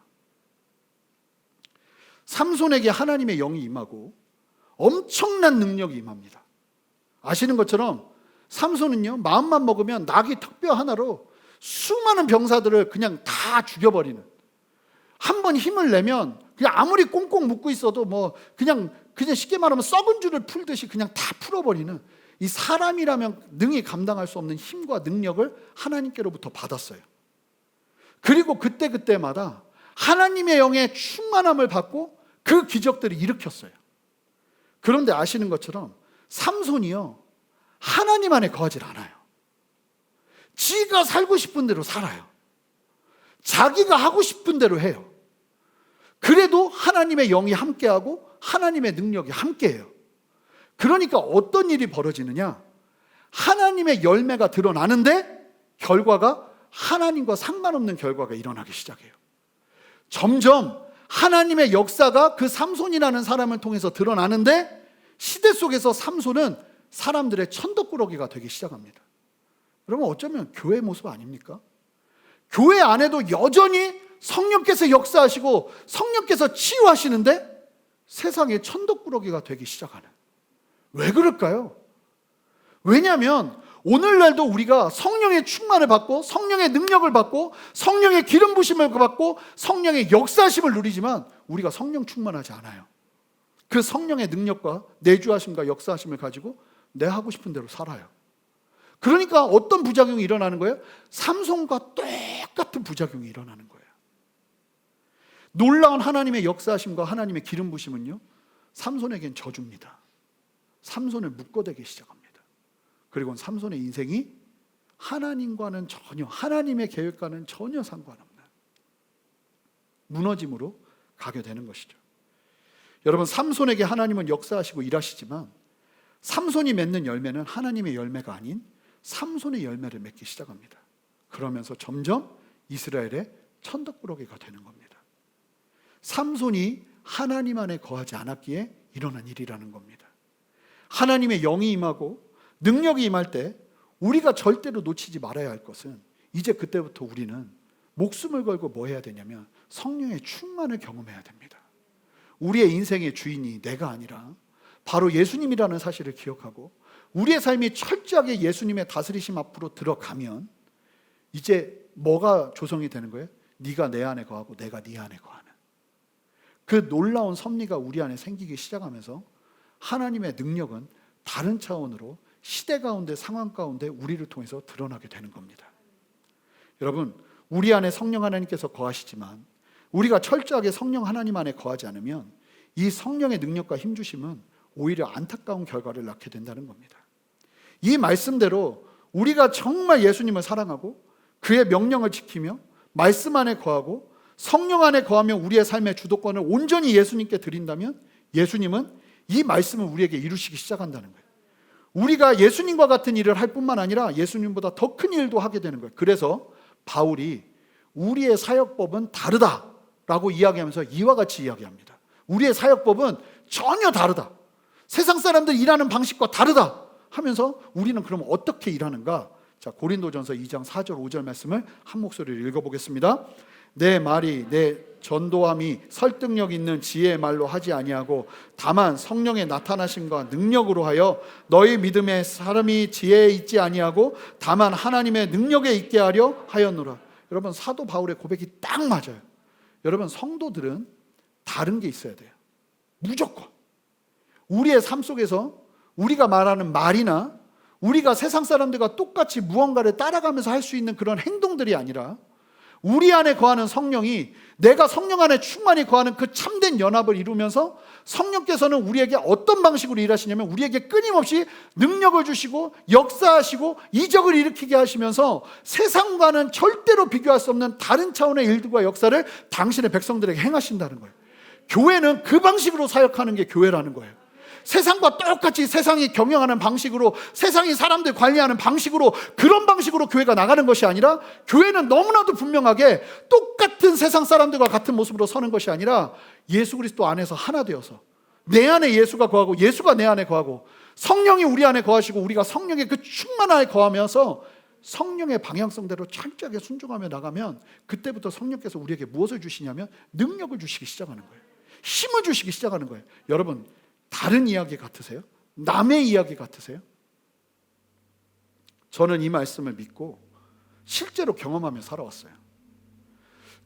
삼손에게 하나님의 영이 임하고 엄청난 능력이 임합니다. 아시는 것처럼 삼손은요, 마음만 먹으면 나귀 턱뼈 하나로 수많은 병사들을 그냥 다 죽여버리는, 한 번 힘을 내면 그냥 아무리 꽁꽁 묶고 있어도 뭐 그냥 쉽게 말하면 썩은 줄을 풀듯이 그냥 다 풀어버리는, 이 사람이라면 능히 감당할 수 없는 힘과 능력을 하나님께로부터 받았어요. 그리고 그때마다 하나님의 영의 충만함을 받고 그 기적들을 일으켰어요. 그런데 아시는 것처럼 삼손이요, 하나님 안에 거하질 않아요. 지가 살고 싶은 대로 살아요. 자기가 하고 싶은 대로 해요. 그래도 하나님의 영이 함께하고 하나님의 능력이 함께해요. 그러니까 어떤 일이 벌어지느냐? 하나님의 열매가 드러나는데 결과가 하나님과 상관없는 결과가 일어나기 시작해요. 점점 하나님의 역사가 그 삼손이라는 사람을 통해서 드러나는데, 시대 속에서 삼손은 사람들의 천덕꾸러기가 되기 시작합니다. 여러분, 어쩌면 교회 모습 아닙니까? 교회 안에도 여전히 성령께서 역사하시고 성령께서 치유하시는데 세상의 천덕꾸러기가 되기 시작하는, 왜 그럴까요? 왜냐하면 오늘날도 우리가 성령의 충만을 받고 성령의 능력을 받고 성령의 기름 부심을 받고 성령의 역사하심을 누리지만 우리가 성령 충만하지 않아요. 그 성령의 능력과 내주하심과 역사하심을 가지고 내 하고 싶은 대로 살아요. 그러니까 어떤 부작용이 일어나는 거예요? 삼손과 똑같은 부작용이 일어나는 거예요. 놀라운 하나님의 역사하심과 하나님의 기름 부심은요, 삼손에겐 저주입니다. 삼손을 묶어대기 시작합니다. 그리고 삼손의 인생이 하나님과는 전혀, 하나님의 계획과는 전혀 상관없는 무너짐으로 가게 되는 것이죠. 여러분, 삼손에게 하나님은 역사하시고 일하시지만 삼손이 맺는 열매는 하나님의 열매가 아닌 삼손의 열매를 맺기 시작합니다. 그러면서 점점 이스라엘의 천덕꾸러기가 되는 겁니다. 삼손이 하나님 안에 거하지 않았기에 일어난 일이라는 겁니다. 하나님의 영이 임하고 능력이 임할 때 우리가 절대로 놓치지 말아야 할 것은, 이제 그때부터 우리는 목숨을 걸고 뭐 해야 되냐면 성령의 충만을 경험해야 됩니다. 우리의 인생의 주인이 내가 아니라 바로 예수님이라는 사실을 기억하고 우리의 삶이 철저하게 예수님의 다스리심 앞으로 들어가면 이제 뭐가 조성이 되는 거예요? 네가 내 안에 거하고 내가 네 안에 거하는 그 놀라운 섭리가 우리 안에 생기기 시작하면서 하나님의 능력은 다른 차원으로 시대 가운데 상황 가운데 우리를 통해서 드러나게 되는 겁니다. 여러분, 우리 안에 성령 하나님께서 거하시지만 우리가 철저하게 성령 하나님 안에 거하지 않으면 이 성령의 능력과 힘주심은 오히려 안타까운 결과를 낳게 된다는 겁니다. 이 말씀대로 우리가 정말 예수님을 사랑하고 그의 명령을 지키며 말씀 안에 거하고 성령 안에 거하며 우리의 삶의 주도권을 온전히 예수님께 드린다면 예수님은 이 말씀을 우리에게 이루시기 시작한다는 거예요. 우리가 예수님과 같은 일을 할 뿐만 아니라 예수님보다 더 큰 일도 하게 되는 거예요. 그래서 바울이 우리의 사역법은 다르다라고 이야기하면서 이와 같이 이야기합니다. 우리의 사역법은 전혀 다르다. 세상 사람들 일하는 방식과 다르다 하면서 우리는 그럼 어떻게 일하는가? 자, 고린도전서 2장 4절 5절 말씀을 한 목소리로 읽어보겠습니다. 내 말이 내 전도함이 설득력 있는 지혜의 말로 하지 아니하고 다만 성령의 나타나심과 능력으로 하여 너희 믿음에 사람이 지혜에 있지 아니하고 다만 하나님의 능력에 있게 하려 하였노라. 여러분, 사도 바울의 고백이 딱 맞아요. 여러분, 성도들은 다른 게 있어야 돼요. 무조건 우리의 삶 속에서 우리가 말하는 말이나 우리가 세상 사람들과 똑같이 무언가를 따라가면서 할 수 있는 그런 행동들이 아니라 우리 안에 거하는 성령이 내가 성령 안에 충만히 거하는 그 참된 연합을 이루면서 성령께서는 우리에게 어떤 방식으로 일하시냐면 우리에게 끊임없이 능력을 주시고 역사하시고 이적을 일으키게 하시면서 세상과는 절대로 비교할 수 없는 다른 차원의 일들과 역사를 당신의 백성들에게 행하신다는 거예요. 교회는 그 방식으로 사역하는 게 교회라는 거예요. 세상과 똑같이 세상이 경영하는 방식으로 세상이 사람들 관리하는 방식으로 그런 방식으로 교회가 나가는 것이 아니라 교회는 너무나도 분명하게 똑같은 세상 사람들과 같은 모습으로 서는 것이 아니라 예수 그리스도 안에서 하나 되어서 내 안에 예수가 거하고 예수가 내 안에 거하고 성령이 우리 안에 거하시고 우리가 성령의 그 충만 안에 거하면서 성령의 방향성대로 철저하게 순종하며 나가면 그때부터 성령께서 우리에게 무엇을 주시냐면 능력을 주시기 시작하는 거예요. 힘을 주시기 시작하는 거예요. 여러분, 다른 이야기 같으세요? 남의 이야기 같으세요? 저는 이 말씀을 믿고 실제로 경험하며 살아왔어요.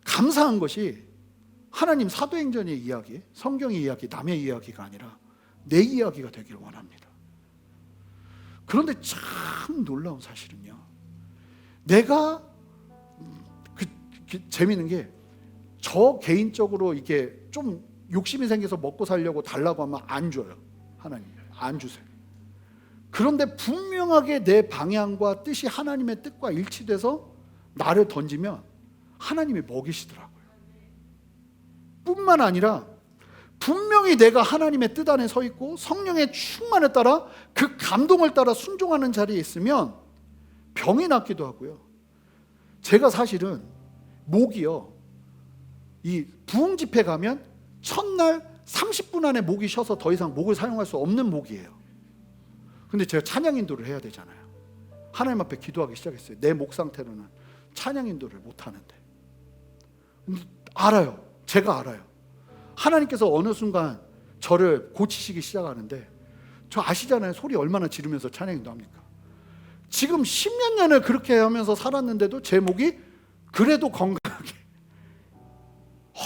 감사한 것이 하나님 사도행전의 이야기, 성경의 이야기, 남의 이야기가 아니라 내 이야기가 되기를 원합니다. 그런데 참 놀라운 사실은요, 내가 재미있는 게 저 개인적으로 이게 좀 욕심이 생겨서 먹고 살려고 달라고 하면 안 줘요. 하나님 안 주세요. 그런데 분명하게 내 방향과 뜻이 하나님의 뜻과 일치돼서 나를 던지면 하나님이 먹이시더라고요. 뿐만 아니라 분명히 내가 하나님의 뜻 안에 서 있고 성령의 충만에 따라 그 감동을 따라 순종하는 자리에 있으면 병이 낫기도 하고요. 제가 사실은 목이요, 이 부흥 집회 가면 첫날 30분 안에 목이 쉬어서 더 이상 목을 사용할 수 없는 목이에요. 근데 제가 찬양 인도를 해야 되잖아요. 하나님 앞에 기도하기 시작했어요. 내 목 상태로는 찬양 인도를 못 하는데. 근데 알아요. 제가 알아요. 하나님께서 어느 순간 저를 고치시기 시작하는데, 저 아시잖아요. 소리 얼마나 지르면서 찬양 인도합니까? 지금 10몇 년을 그렇게 하면서 살았는데도 제 목이 그래도 건강하게,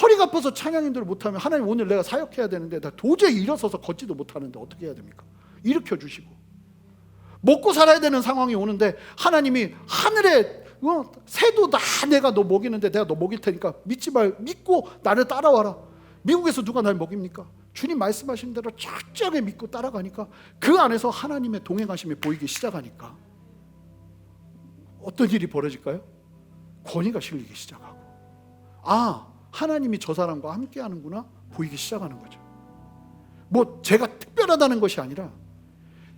허리가 아파서 찬양 인도를 못하면 하나님 오늘 내가 사역해야 되는데 나 도저히 일어서서 걷지도 못하는데 어떻게 해야 됩니까? 일으켜 주시고 먹고 살아야 되는 상황이 오는데 하나님이 하늘에 새도 다 내가 너 먹이는데 내가 너 먹일 테니까 믿고 나를 따라와라. 미국에서 누가 날 먹입니까? 주님 말씀하신 대로 철저하게 믿고 따라가니까 그 안에서 하나님의 동행하심이 보이기 시작하니까 어떤 일이 벌어질까요? 권위가 실리기 시작하고, 아, 하나님이 저 사람과 함께 하는구나 보이기 시작하는 거죠. 뭐 제가 특별하다는 것이 아니라,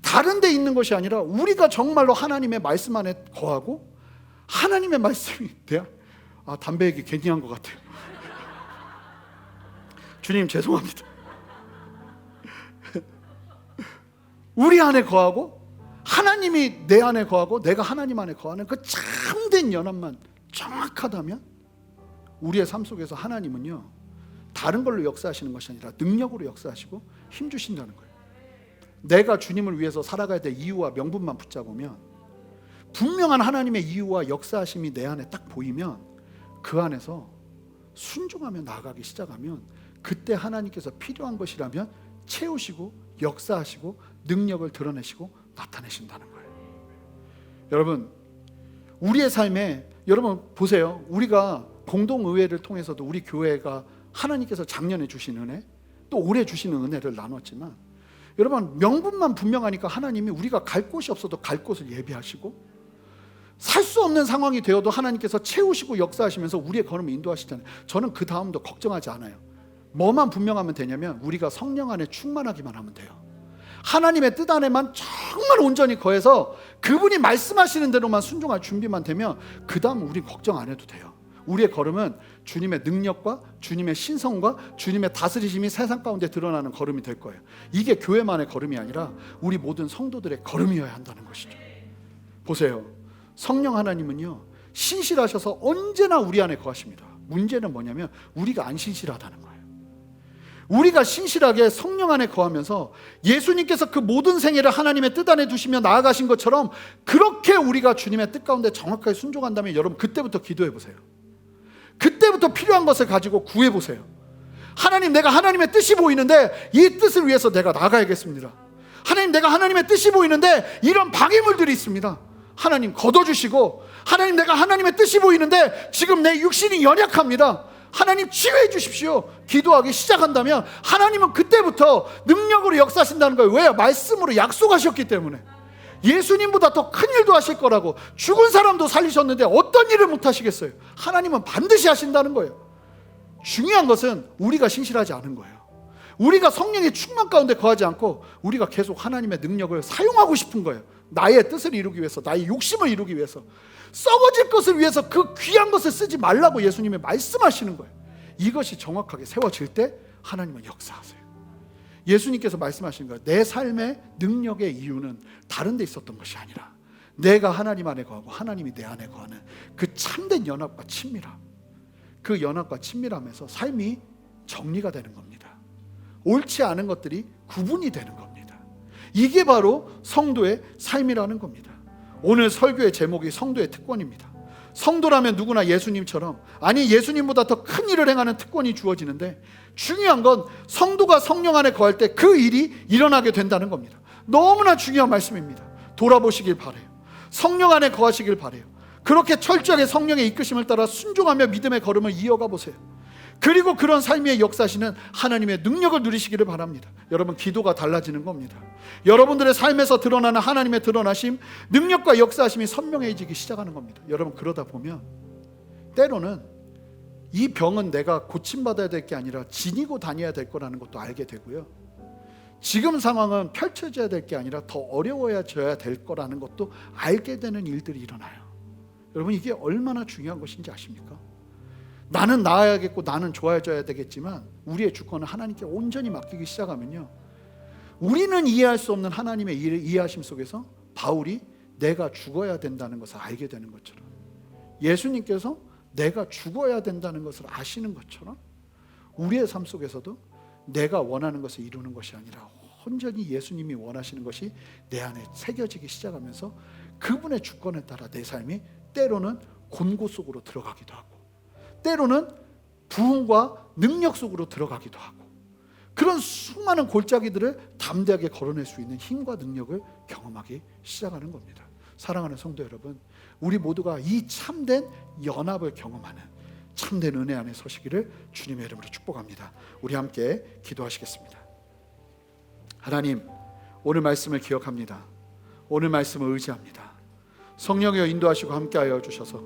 다른 데 있는 것이 아니라 우리가 정말로 하나님의 말씀 안에 거하고 하나님의 말씀이 담배 얘기 괜히 한 것 같아요. 주님 죄송합니다. 우리 안에 거하고 하나님이 내 안에 거하고 내가 하나님 안에 거하는 그 참된 연합만 정확하다면 우리의 삶 속에서 하나님은요, 다른 걸로 역사하시는 것이 아니라 능력으로 역사하시고 힘 주신다는 거예요. 내가 주님을 위해서 살아가야 될 이유와 명분만 붙잡으면, 분명한 하나님의 이유와 역사하심이 내 안에 딱 보이면 그 안에서 순종하며 나아가기 시작하면, 그때 하나님께서 필요한 것이라면 채우시고 역사하시고 능력을 드러내시고 나타내신다는 거예요. 여러분, 우리의 삶에, 여러분 보세요. 우리가 공동의회를 통해서도 우리 교회가 하나님께서 작년에 주신 은혜, 또 올해 주시는 은혜를 나눴지만, 여러분 명분만 분명하니까 하나님이 우리가 갈 곳이 없어도 갈 곳을 예비하시고, 살 수 없는 상황이 되어도 하나님께서 채우시고 역사하시면서 우리의 걸음을 인도하시잖아요. 저는 그 다음도 걱정하지 않아요. 뭐만 분명하면 되냐면, 우리가 성령 안에 충만하기만 하면 돼요. 하나님의 뜻 안에만 정말 온전히 거해서 그분이 말씀하시는 대로만 순종할 준비만 되면, 그 다음 우리 걱정 안 해도 돼요. 우리의 걸음은 주님의 능력과 주님의 신성과 주님의 다스리심이 세상 가운데 드러나는 걸음이 될 거예요. 이게 교회만의 걸음이 아니라 우리 모든 성도들의 걸음이어야 한다는 것이죠. 보세요, 성령 하나님은요, 신실하셔서 언제나 우리 안에 거하십니다. 문제는 뭐냐면 우리가 안 신실하다는 거예요. 우리가 신실하게 성령 안에 거하면서 예수님께서 그 모든 생애를 하나님의 뜻 안에 두시며 나아가신 것처럼, 그렇게 우리가 주님의 뜻 가운데 정확하게 순종한다면, 여러분 그때부터 기도해 보세요. 그때부터 필요한 것을 가지고 구해 보세요. 하나님, 내가 하나님의 뜻이 보이는데 이 뜻을 위해서 내가 나가야겠습니다. 하나님, 내가 하나님의 뜻이 보이는데 이런 방해물들이 있습니다. 하나님 걷어주시고, 하나님, 내가 하나님의 뜻이 보이는데 지금 내 육신이 연약합니다. 하나님 치유해 주십시오. 기도하기 시작한다면 하나님은 그때부터 능력으로 역사하신다는 거예요. 왜요? 말씀으로 약속하셨기 때문에. 예수님보다 더 큰 일도 하실 거라고. 죽은 사람도 살리셨는데 어떤 일을 못 하시겠어요? 하나님은 반드시 하신다는 거예요. 중요한 것은 우리가 신실하지 않은 거예요. 우리가 성령의 충만 가운데 거하지 않고 우리가 계속 하나님의 능력을 사용하고 싶은 거예요. 나의 뜻을 이루기 위해서, 나의 욕심을 이루기 위해서, 썩어질 것을 위해서 그 귀한 것을 쓰지 말라고 예수님이 말씀하시는 거예요. 이것이 정확하게 세워질 때 하나님은 역사하세요. 예수님께서 말씀하시는 거예요. 내 삶의 능력의 이유는 다른 데 있었던 것이 아니라 내가 하나님 안에 거하고 하나님이 내 안에 거하는 그 참된 연합과 친밀함, 그 연합과 친밀함에서 삶이 정리가 되는 겁니다. 옳지 않은 것들이 구분이 되는 겁니다. 이게 바로 성도의 삶이라는 겁니다. 오늘 설교의 제목이 성도의 특권입니다. 성도라면 누구나 예수님처럼, 아니 예수님보다 더 큰 일을 행하는 특권이 주어지는데, 중요한 건 성도가 성령 안에 거할 때 그 일이 일어나게 된다는 겁니다. 너무나 중요한 말씀입니다. 돌아보시길 바래요. 성령 안에 거하시길 바래요. 그렇게 철저하게 성령의 이끄심을 따라 순종하며 믿음의 걸음을 이어가 보세요. 그리고 그런 삶의 역사시는 하나님의 능력을 누리시기를 바랍니다. 여러분, 기도가 달라지는 겁니다. 여러분들의 삶에서 드러나는 하나님의 드러나심, 능력과 역사하심이 선명해지기 시작하는 겁니다. 여러분, 그러다 보면 때로는 이 병은 내가 고침받아야 될 게 아니라 지니고 다녀야 될 거라는 것도 알게 되고요, 지금 상황은 펼쳐져야 될 게 아니라 더 어려워져야 될 거라는 것도 알게 되는 일들이 일어나요. 여러분, 이게 얼마나 중요한 것인지 아십니까? 나는 나아야겠고 나는 좋아져야 되겠지만 우리의 주권을 하나님께 온전히 맡기기 시작하면요, 우리는 이해할 수 없는 하나님의 이해하심 속에서 바울이 내가 죽어야 된다는 것을 알게 되는 것처럼, 예수님께서 내가 죽어야 된다는 것을 아시는 것처럼, 우리의 삶 속에서도 내가 원하는 것을 이루는 것이 아니라 온전히 예수님이 원하시는 것이 내 안에 새겨지기 시작하면서 그분의 주권에 따라 내 삶이 때로는 곤고 속으로 들어가기도 하고, 때로는 부흥과 능력 속으로 들어가기도 하고, 그런 수많은 골짜기들을 담대하게 걸어낼 수 있는 힘과 능력을 경험하기 시작하는 겁니다. 사랑하는 성도 여러분, 우리 모두가 이 참된 연합을 경험하는 참된 은혜 안에 서시기를 주님의 이름으로 축복합니다. 우리 함께 기도하시겠습니다. 하나님, 오늘 말씀을 기억합니다. 오늘 말씀을 의지합니다. 성령이여 인도하시고 함께하여 주셔서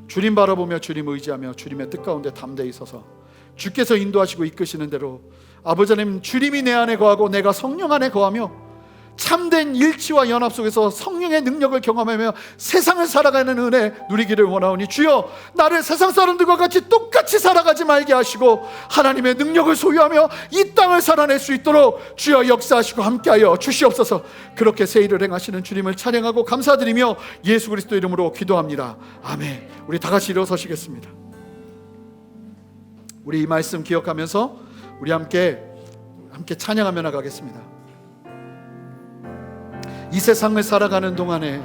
주님 바라보며 주님 의지하며 주님의 뜻 가운데 담대히 서서 주께서 인도하시고 이끄시는 대로 아버지 하나님, 주님이 내 안에 거하고 내가 성령 안에 거하며 참된 일치와 연합 속에서 성령의 능력을 경험하며 세상을 살아가는 은혜 누리기를 원하오니, 주여 나를 세상 사람들과 같이 똑같이 살아가지 말게 하시고 하나님의 능력을 소유하며 이 땅을 살아낼 수 있도록 주여 역사하시고 함께하여 주시옵소서. 그렇게 새 일을 행하시는 주님을 찬양하고 감사드리며 예수 그리스도 이름으로 기도합니다. 아멘. 우리 다 같이 일어서시겠습니다. 우리 이 말씀 기억하면서 우리 함께 찬양하며 나가겠습니다. 이 세상을 살아가는 동안에,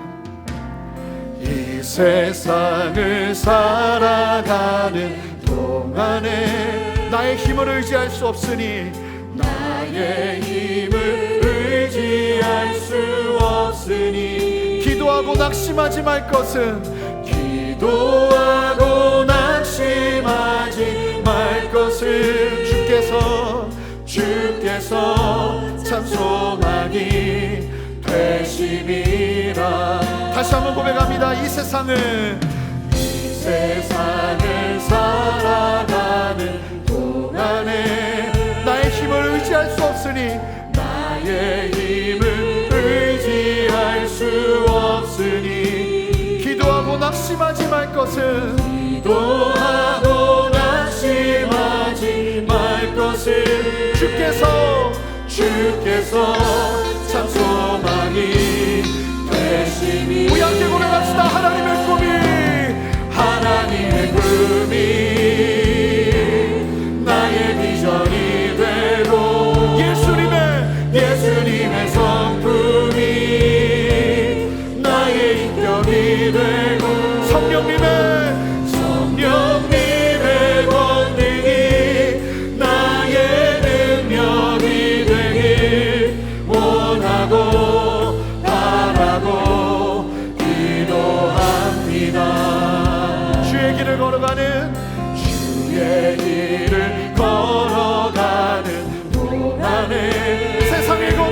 이 세상을 살아가는 동안에 나의 힘을 의지할 수 없으니, 나의 힘을 의지할 수 없으니, 기도하고 낙심하지 말 것은, 기도하고 낙심하지 말 것은, 주께서 참 소망이 되심이라. 다시 한번 고백합니다. 이 세상을 살아가는 동안에 나의 힘을 의지할 수 없으니, 나의 힘을 의지할 수 없으니, 기도하고 낙심하지 말 것은, 기도하고 낙심하지 말 것은, 주께서 참 소망이 되시니. 우리 함께 고백합시다. 하나님의 꿈이 나의 비전이 되고, 예수님의 성품이 나의 인격이 되고, 성령님의 권능이 나의 능력이 되길 원하고 바라고 기도합니다. 주의 길을 걸어가는 동안에 세상의 것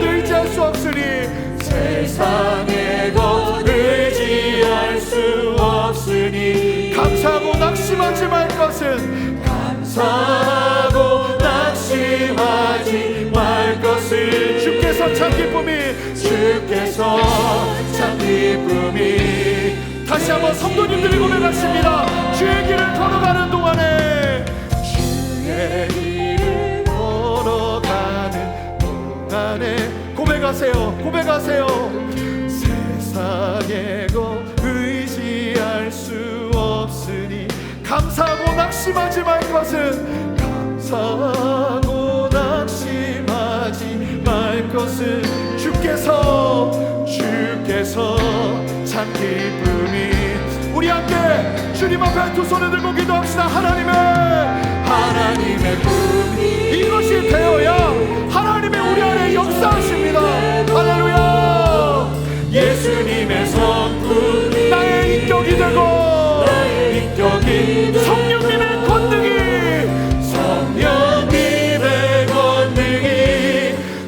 의지할 수 없으니, 감사하고 낙심하지 말 것은, 주께서 참 기쁨이. 다시 한번 성도님들이 고백하십니다. 주의 길을 걸어가는 동안에, 고백하세요. 세상의 것 의지할 수 없으니, 감사하고 낙심하지 말 것은, 주께서 참 기쁨이. 우리 함께 주님 앞에 두 손을 들고 기도합시다. 하나님의 꿈이 이것이 되어야 하나님의 우리 안에 역사하십니다. 할렐루야. 예수님의 성품 나의 인격이 되고, 성령님의 권능이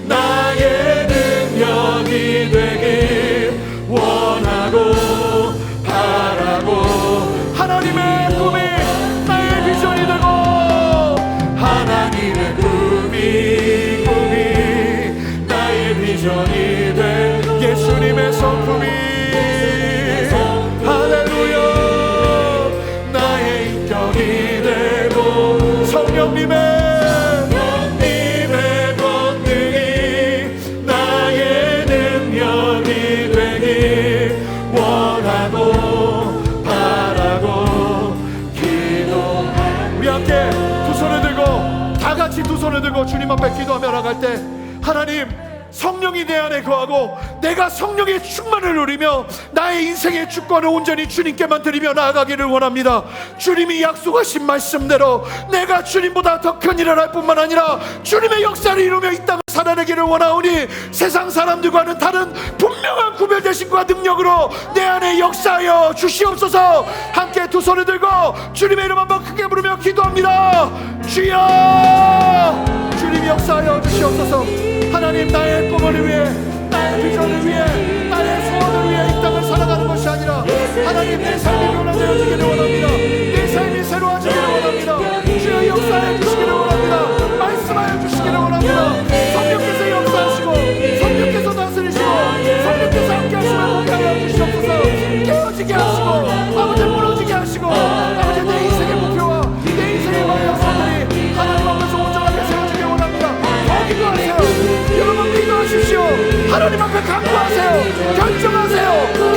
나의 능력이 되길 원하고 바라고. 하나님의 꿈이 나의 비전이 되고, 하나님의 꿈이 나의 비전이 돼. 예수님의 성품이, 할렐루야, 나의 인격이 되고, 성령님의 권능이 나의 능력이 되길 원하고 바라고 기도합니다. 우리 함께 두 손을 들고, 다 같이 두 손을 들고 주님 앞에 기도하며 나갈 때, 하나님, 성령이 내 안에 거하고 내가 성령의 충만을 누리며 나의 인생의 주권을 온전히 주님께만 드리며 나아가기를 원합니다. 주님이 약속하신 말씀대로 내가 주님보다 더 큰 일을 할 뿐만 아니라 주님의 역사를 이루며 이 땅을 살아내기를 원하오니, 세상 사람들과는 다른 분명한 구별되심과 능력으로 내 안에 역사하여 주시옵소서. 함께 두 손을 들고 주님의 이름 한번 크게 부르며 기도합니다. 주여, 주님이 역사하여 주시옵소서. 하나님, 나의 꿈을 위해, 나의 비전을 위해, 나의 소원을 위해 이 땅을 살아가는 것이 아니라, 하나님, 내 삶이 변화되어지기를 원합니다. 내 삶이 새로워지기를 원합니다. 주여, 역사해 주시기를 원합니다. 말씀하여 주시기를 원합니다. 성령께서 역사하시고, 성령께서 다스리시고, 성령께서 함께 하시며 공감하여 주시옵소서. 깨어지게 하시고, 아버지 무너지게 하시고, 아버지 내 인생의 목표와 내 인생의 방향성들이 하나님 앞에서 온전하게 세워지길 원합니다. 더 기도하세요. 여러분, 기도하십시오. 하나님 앞에 간구하세요. 결정하세요.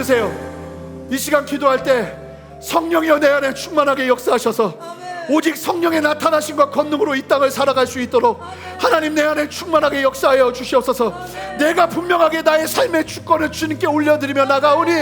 들으세요. 이 시간 기도할 때 성령이여 내 안에 충만하게 역사하셔서 오직 성령의 나타나심과 권능으로 이 땅을 살아갈 수 있도록 하나님 내 안에 충만하게 역사하여 주시옵소서. 내가 분명하게 나의 삶의 주권을 주님께 올려드리며 나가오니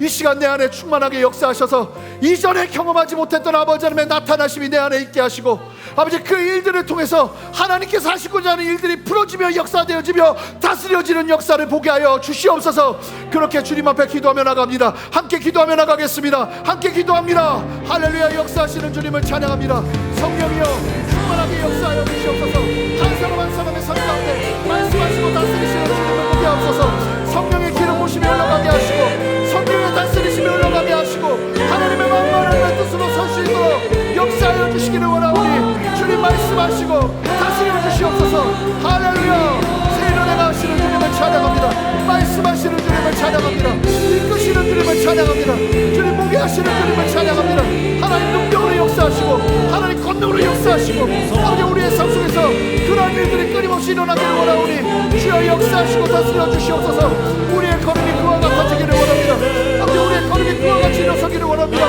이 시간 내 안에 충만하게 역사하셔서 이전에 경험하지 못했던 아버지 하나님의 나타나심이 내 안에 있게 하시고, 아버지 그 일들을 통해서 하나님께서 하시고자 하는 일들이 풀어지며 역사되어지며 다스려지는 역사를 보게 하여 주시옵소서. 그렇게 주님 앞에 기도하며 나갑니다. 함께 기도하며 나가겠습니다. 함께 기도합니다. 할렐루야. 역사하시는 주님을 찬양합니다. 성령이여 충만하게 역사하여 주시옵소서. 한 사람 한 사람의 삶 가운데 말씀하시고 다스리시는 주님을 보게 하옵소서. 성령의 기름 부심이 올라가게 하시고 성령의 다스리심이 올라가게 하시고 하나님의 만만한 뜻으로 설 수 있도록 역사하여 주시기를 원하오니 주님 말씀하시고 다스려 주시옵소서. 할렐루야. 새 일어나가 하시는 주님을 찬양합니다. 말씀하시는 주님을 찬양합니다. 이끄시는 주님을 찬양합니다. 주님 보게 하시는 주님을 찬양합니다. 하나님 능력으로 역사하시고 하나님 권능으로 역사하시고 아버지 우리의 삶 속에서 그러한 일들이 끊임없이 일어나기를 원하오니 주여 역사하시고 다스려 주시옵소서. 우리의 걸음이 그와 같아지기를 원합니다. 아버지 우리의 걸음이 그와 같이 일어서기를 원합니다.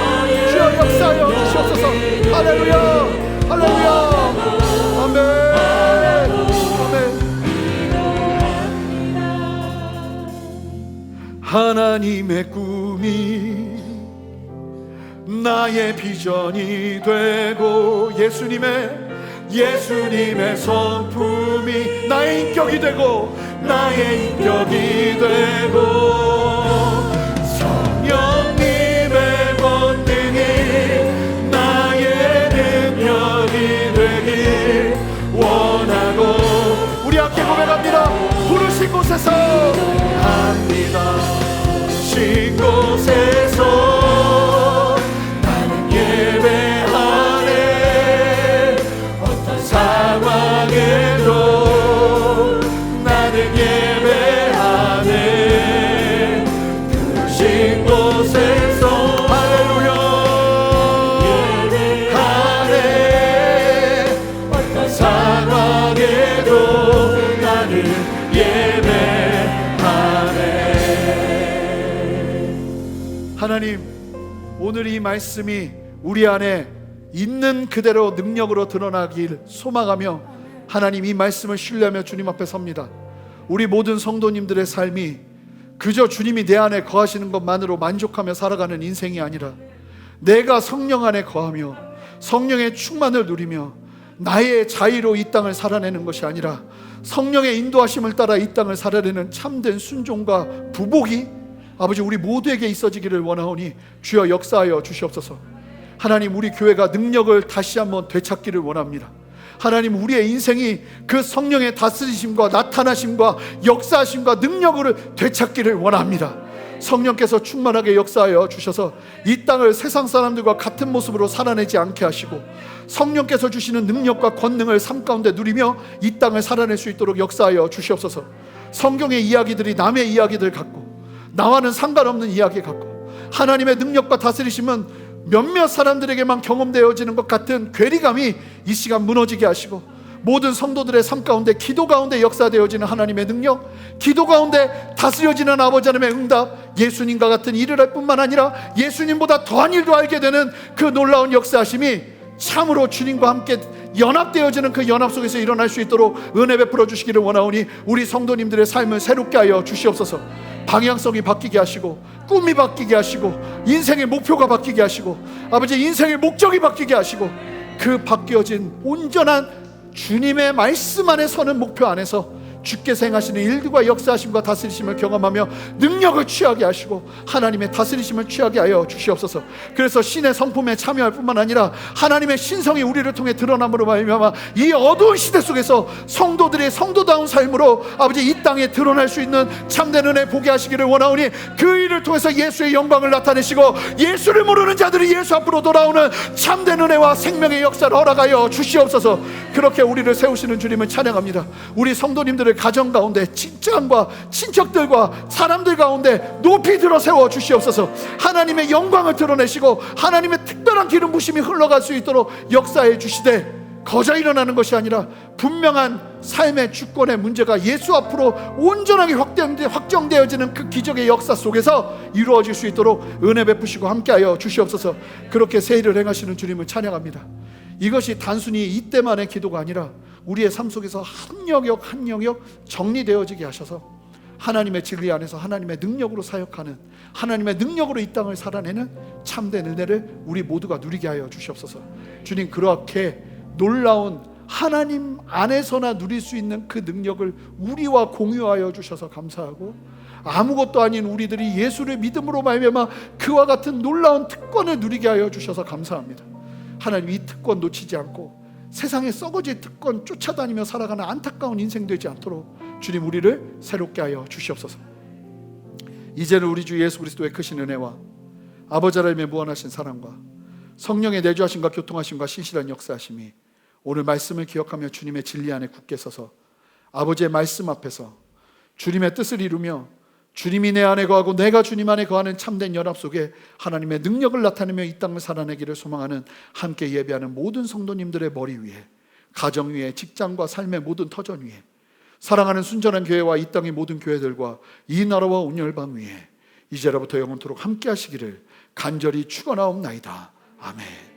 주여 역사하여 주시옵소서. 할렐루야. 할렐루야. 아멘. 아멘. 하나님의 꿈이 나의 비전이 되고 예수님의 성품이 나의 인격이 되고 나의 인격이 되고 성령님의 권능이 나의 능력이 되길 원하고 우리 함께 고백합니다. 부르신 곳에서 합니다. 부르신 곳에서 나는 예배하네. 어떤 상황에도 나는 예배하네. 부르신 곳에서 할렐루야 예배하네. 어떤 상황에도 나는 예배하네. 하나님, 오늘 이 말씀이 우리 안에 있는 그대로 능력으로 드러나길 소망하며 하나님 이 말씀을 신뢰하며 주님 앞에 섭니다. 우리 모든 성도님들의 삶이 그저 주님이 내 안에 거하시는 것만으로 만족하며 살아가는 인생이 아니라 내가 성령 안에 거하며 성령의 충만을 누리며 나의 자의로 이 땅을 살아내는 것이 아니라 성령의 인도하심을 따라 이 땅을 살아내는 참된 순종과 부복이 아버지 우리 모두에게 있어지기를 원하오니 주여 역사하여 주시옵소서. 하나님 우리 교회가 능력을 다시 한번 되찾기를 원합니다. 하나님 우리의 인생이 그 성령의 다스리심과 나타나심과 역사하심과 능력을 되찾기를 원합니다. 성령께서 충만하게 역사하여 주셔서 이 땅을 세상 사람들과 같은 모습으로 살아내지 않게 하시고 성령께서 주시는 능력과 권능을 삶 가운데 누리며 이 땅을 살아낼 수 있도록 역사하여 주시옵소서. 성경의 이야기들이 남의 이야기들 같고 나와는 상관없는 이야기 같고 하나님의 능력과 다스리심은 몇몇 사람들에게만 경험되어지는 것 같은 괴리감이 이 시간 무너지게 하시고 모든 성도들의 삶 가운데 기도 가운데 역사되어지는 하나님의 능력, 기도 가운데 다스려지는 아버지 하나님의 응답, 예수님과 같은 일을 할 뿐만 아니라 예수님보다 더한 일도 알게 되는 그 놀라운 역사하심이 참으로 주님과 함께 연합되어지는 그 연합 속에서 일어날 수 있도록 은혜 베풀어 주시기를 원하오니 우리 성도님들의 삶을 새롭게 하여 주시옵소서. 방향성이 바뀌게 하시고 꿈이 바뀌게 하시고 인생의 목표가 바뀌게 하시고 아버지 인생의 목적이 바뀌게 하시고 그 바뀌어진 온전한 주님의 말씀 안에 서는 목표 안에서 주께서 행하시는 일들과 역사하심과 다스리심을 경험하며 능력을 취하게 하시고 하나님의 다스리심을 취하게 하여 주시옵소서. 그래서 신의 성품에 참여할 뿐만 아니라 하나님의 신성이 우리를 통해 드러남으로 말미암아 이 어두운 시대 속에서 성도들의 성도다운 삶으로 아버지 이 땅에 드러날 수 있는 참된 은혜 보게 하시기를 원하오니 그 일을 통해서 예수의 영광을 나타내시고 예수를 모르는 자들이 예수 앞으로 돌아오는 참된 은혜와 생명의 역사를 허락하여 주시옵소서. 그렇게 우리를 세우시는 주님을 찬양합니다. 우리 성도님들을 가정 가운데 직장과 친척들과 사람들 가운데 높이 들어 세워 주시옵소서. 하나님의 영광을 드러내시고 하나님의 특별한 기름 부심이 흘러갈 수 있도록 역사해 주시되 거저 일어나는 것이 아니라 분명한 삶의 주권의 문제가 예수 앞으로 온전하게 확정되어지는 그 기적의 역사 속에서 이루어질 수 있도록 은혜 베푸시고 함께하여 주시옵소서. 그렇게 새 일을 행하시는 주님을 찬양합니다. 이것이 단순히 이때만의 기도가 아니라 우리의 삶 속에서 한 영역 한 영역 정리되어지게 하셔서 하나님의 진리 안에서 하나님의 능력으로 사역하는, 하나님의 능력으로 이 땅을 살아내는 참된 은혜를 우리 모두가 누리게 하여 주시옵소서. 주님, 그렇게 놀라운 하나님 안에서나 누릴 수 있는 그 능력을 우리와 공유하여 주셔서 감사하고, 아무것도 아닌 우리들이 예수를 믿음으로 말미암아 그와 같은 놀라운 특권을 누리게 하여 주셔서 감사합니다. 하나님, 이 특권 놓치지 않고 세상에 썩어질 특권 쫓아다니며 살아가는 안타까운 인생 되지 않도록 주님, 우리를 새롭게 하여 주시옵소서. 이제는 우리 주 예수 그리스도의 크신 은혜와 아버지 하나님의 무한하신 사랑과 성령의 내주하심과 교통하심과 신실한 역사하심이 오늘 말씀을 기억하며 주님의 진리 안에 굳게 서서 아버지의 말씀 앞에서 주님의 뜻을 이루며 주님이 내 안에 거하고 내가 주님 안에 거하는 참된 연합 속에 하나님의 능력을 나타내며 이 땅을 살아내기를 소망하는 함께 예배하는 모든 성도님들의 머리 위에, 가정 위에, 직장과 삶의 모든 터전 위에, 사랑하는 순전한 교회와 이 땅의 모든 교회들과 이 나라와 온 열방 위에 이제로부터 영원토록 함께 하시기를 간절히 축원하옵나이다. 아멘.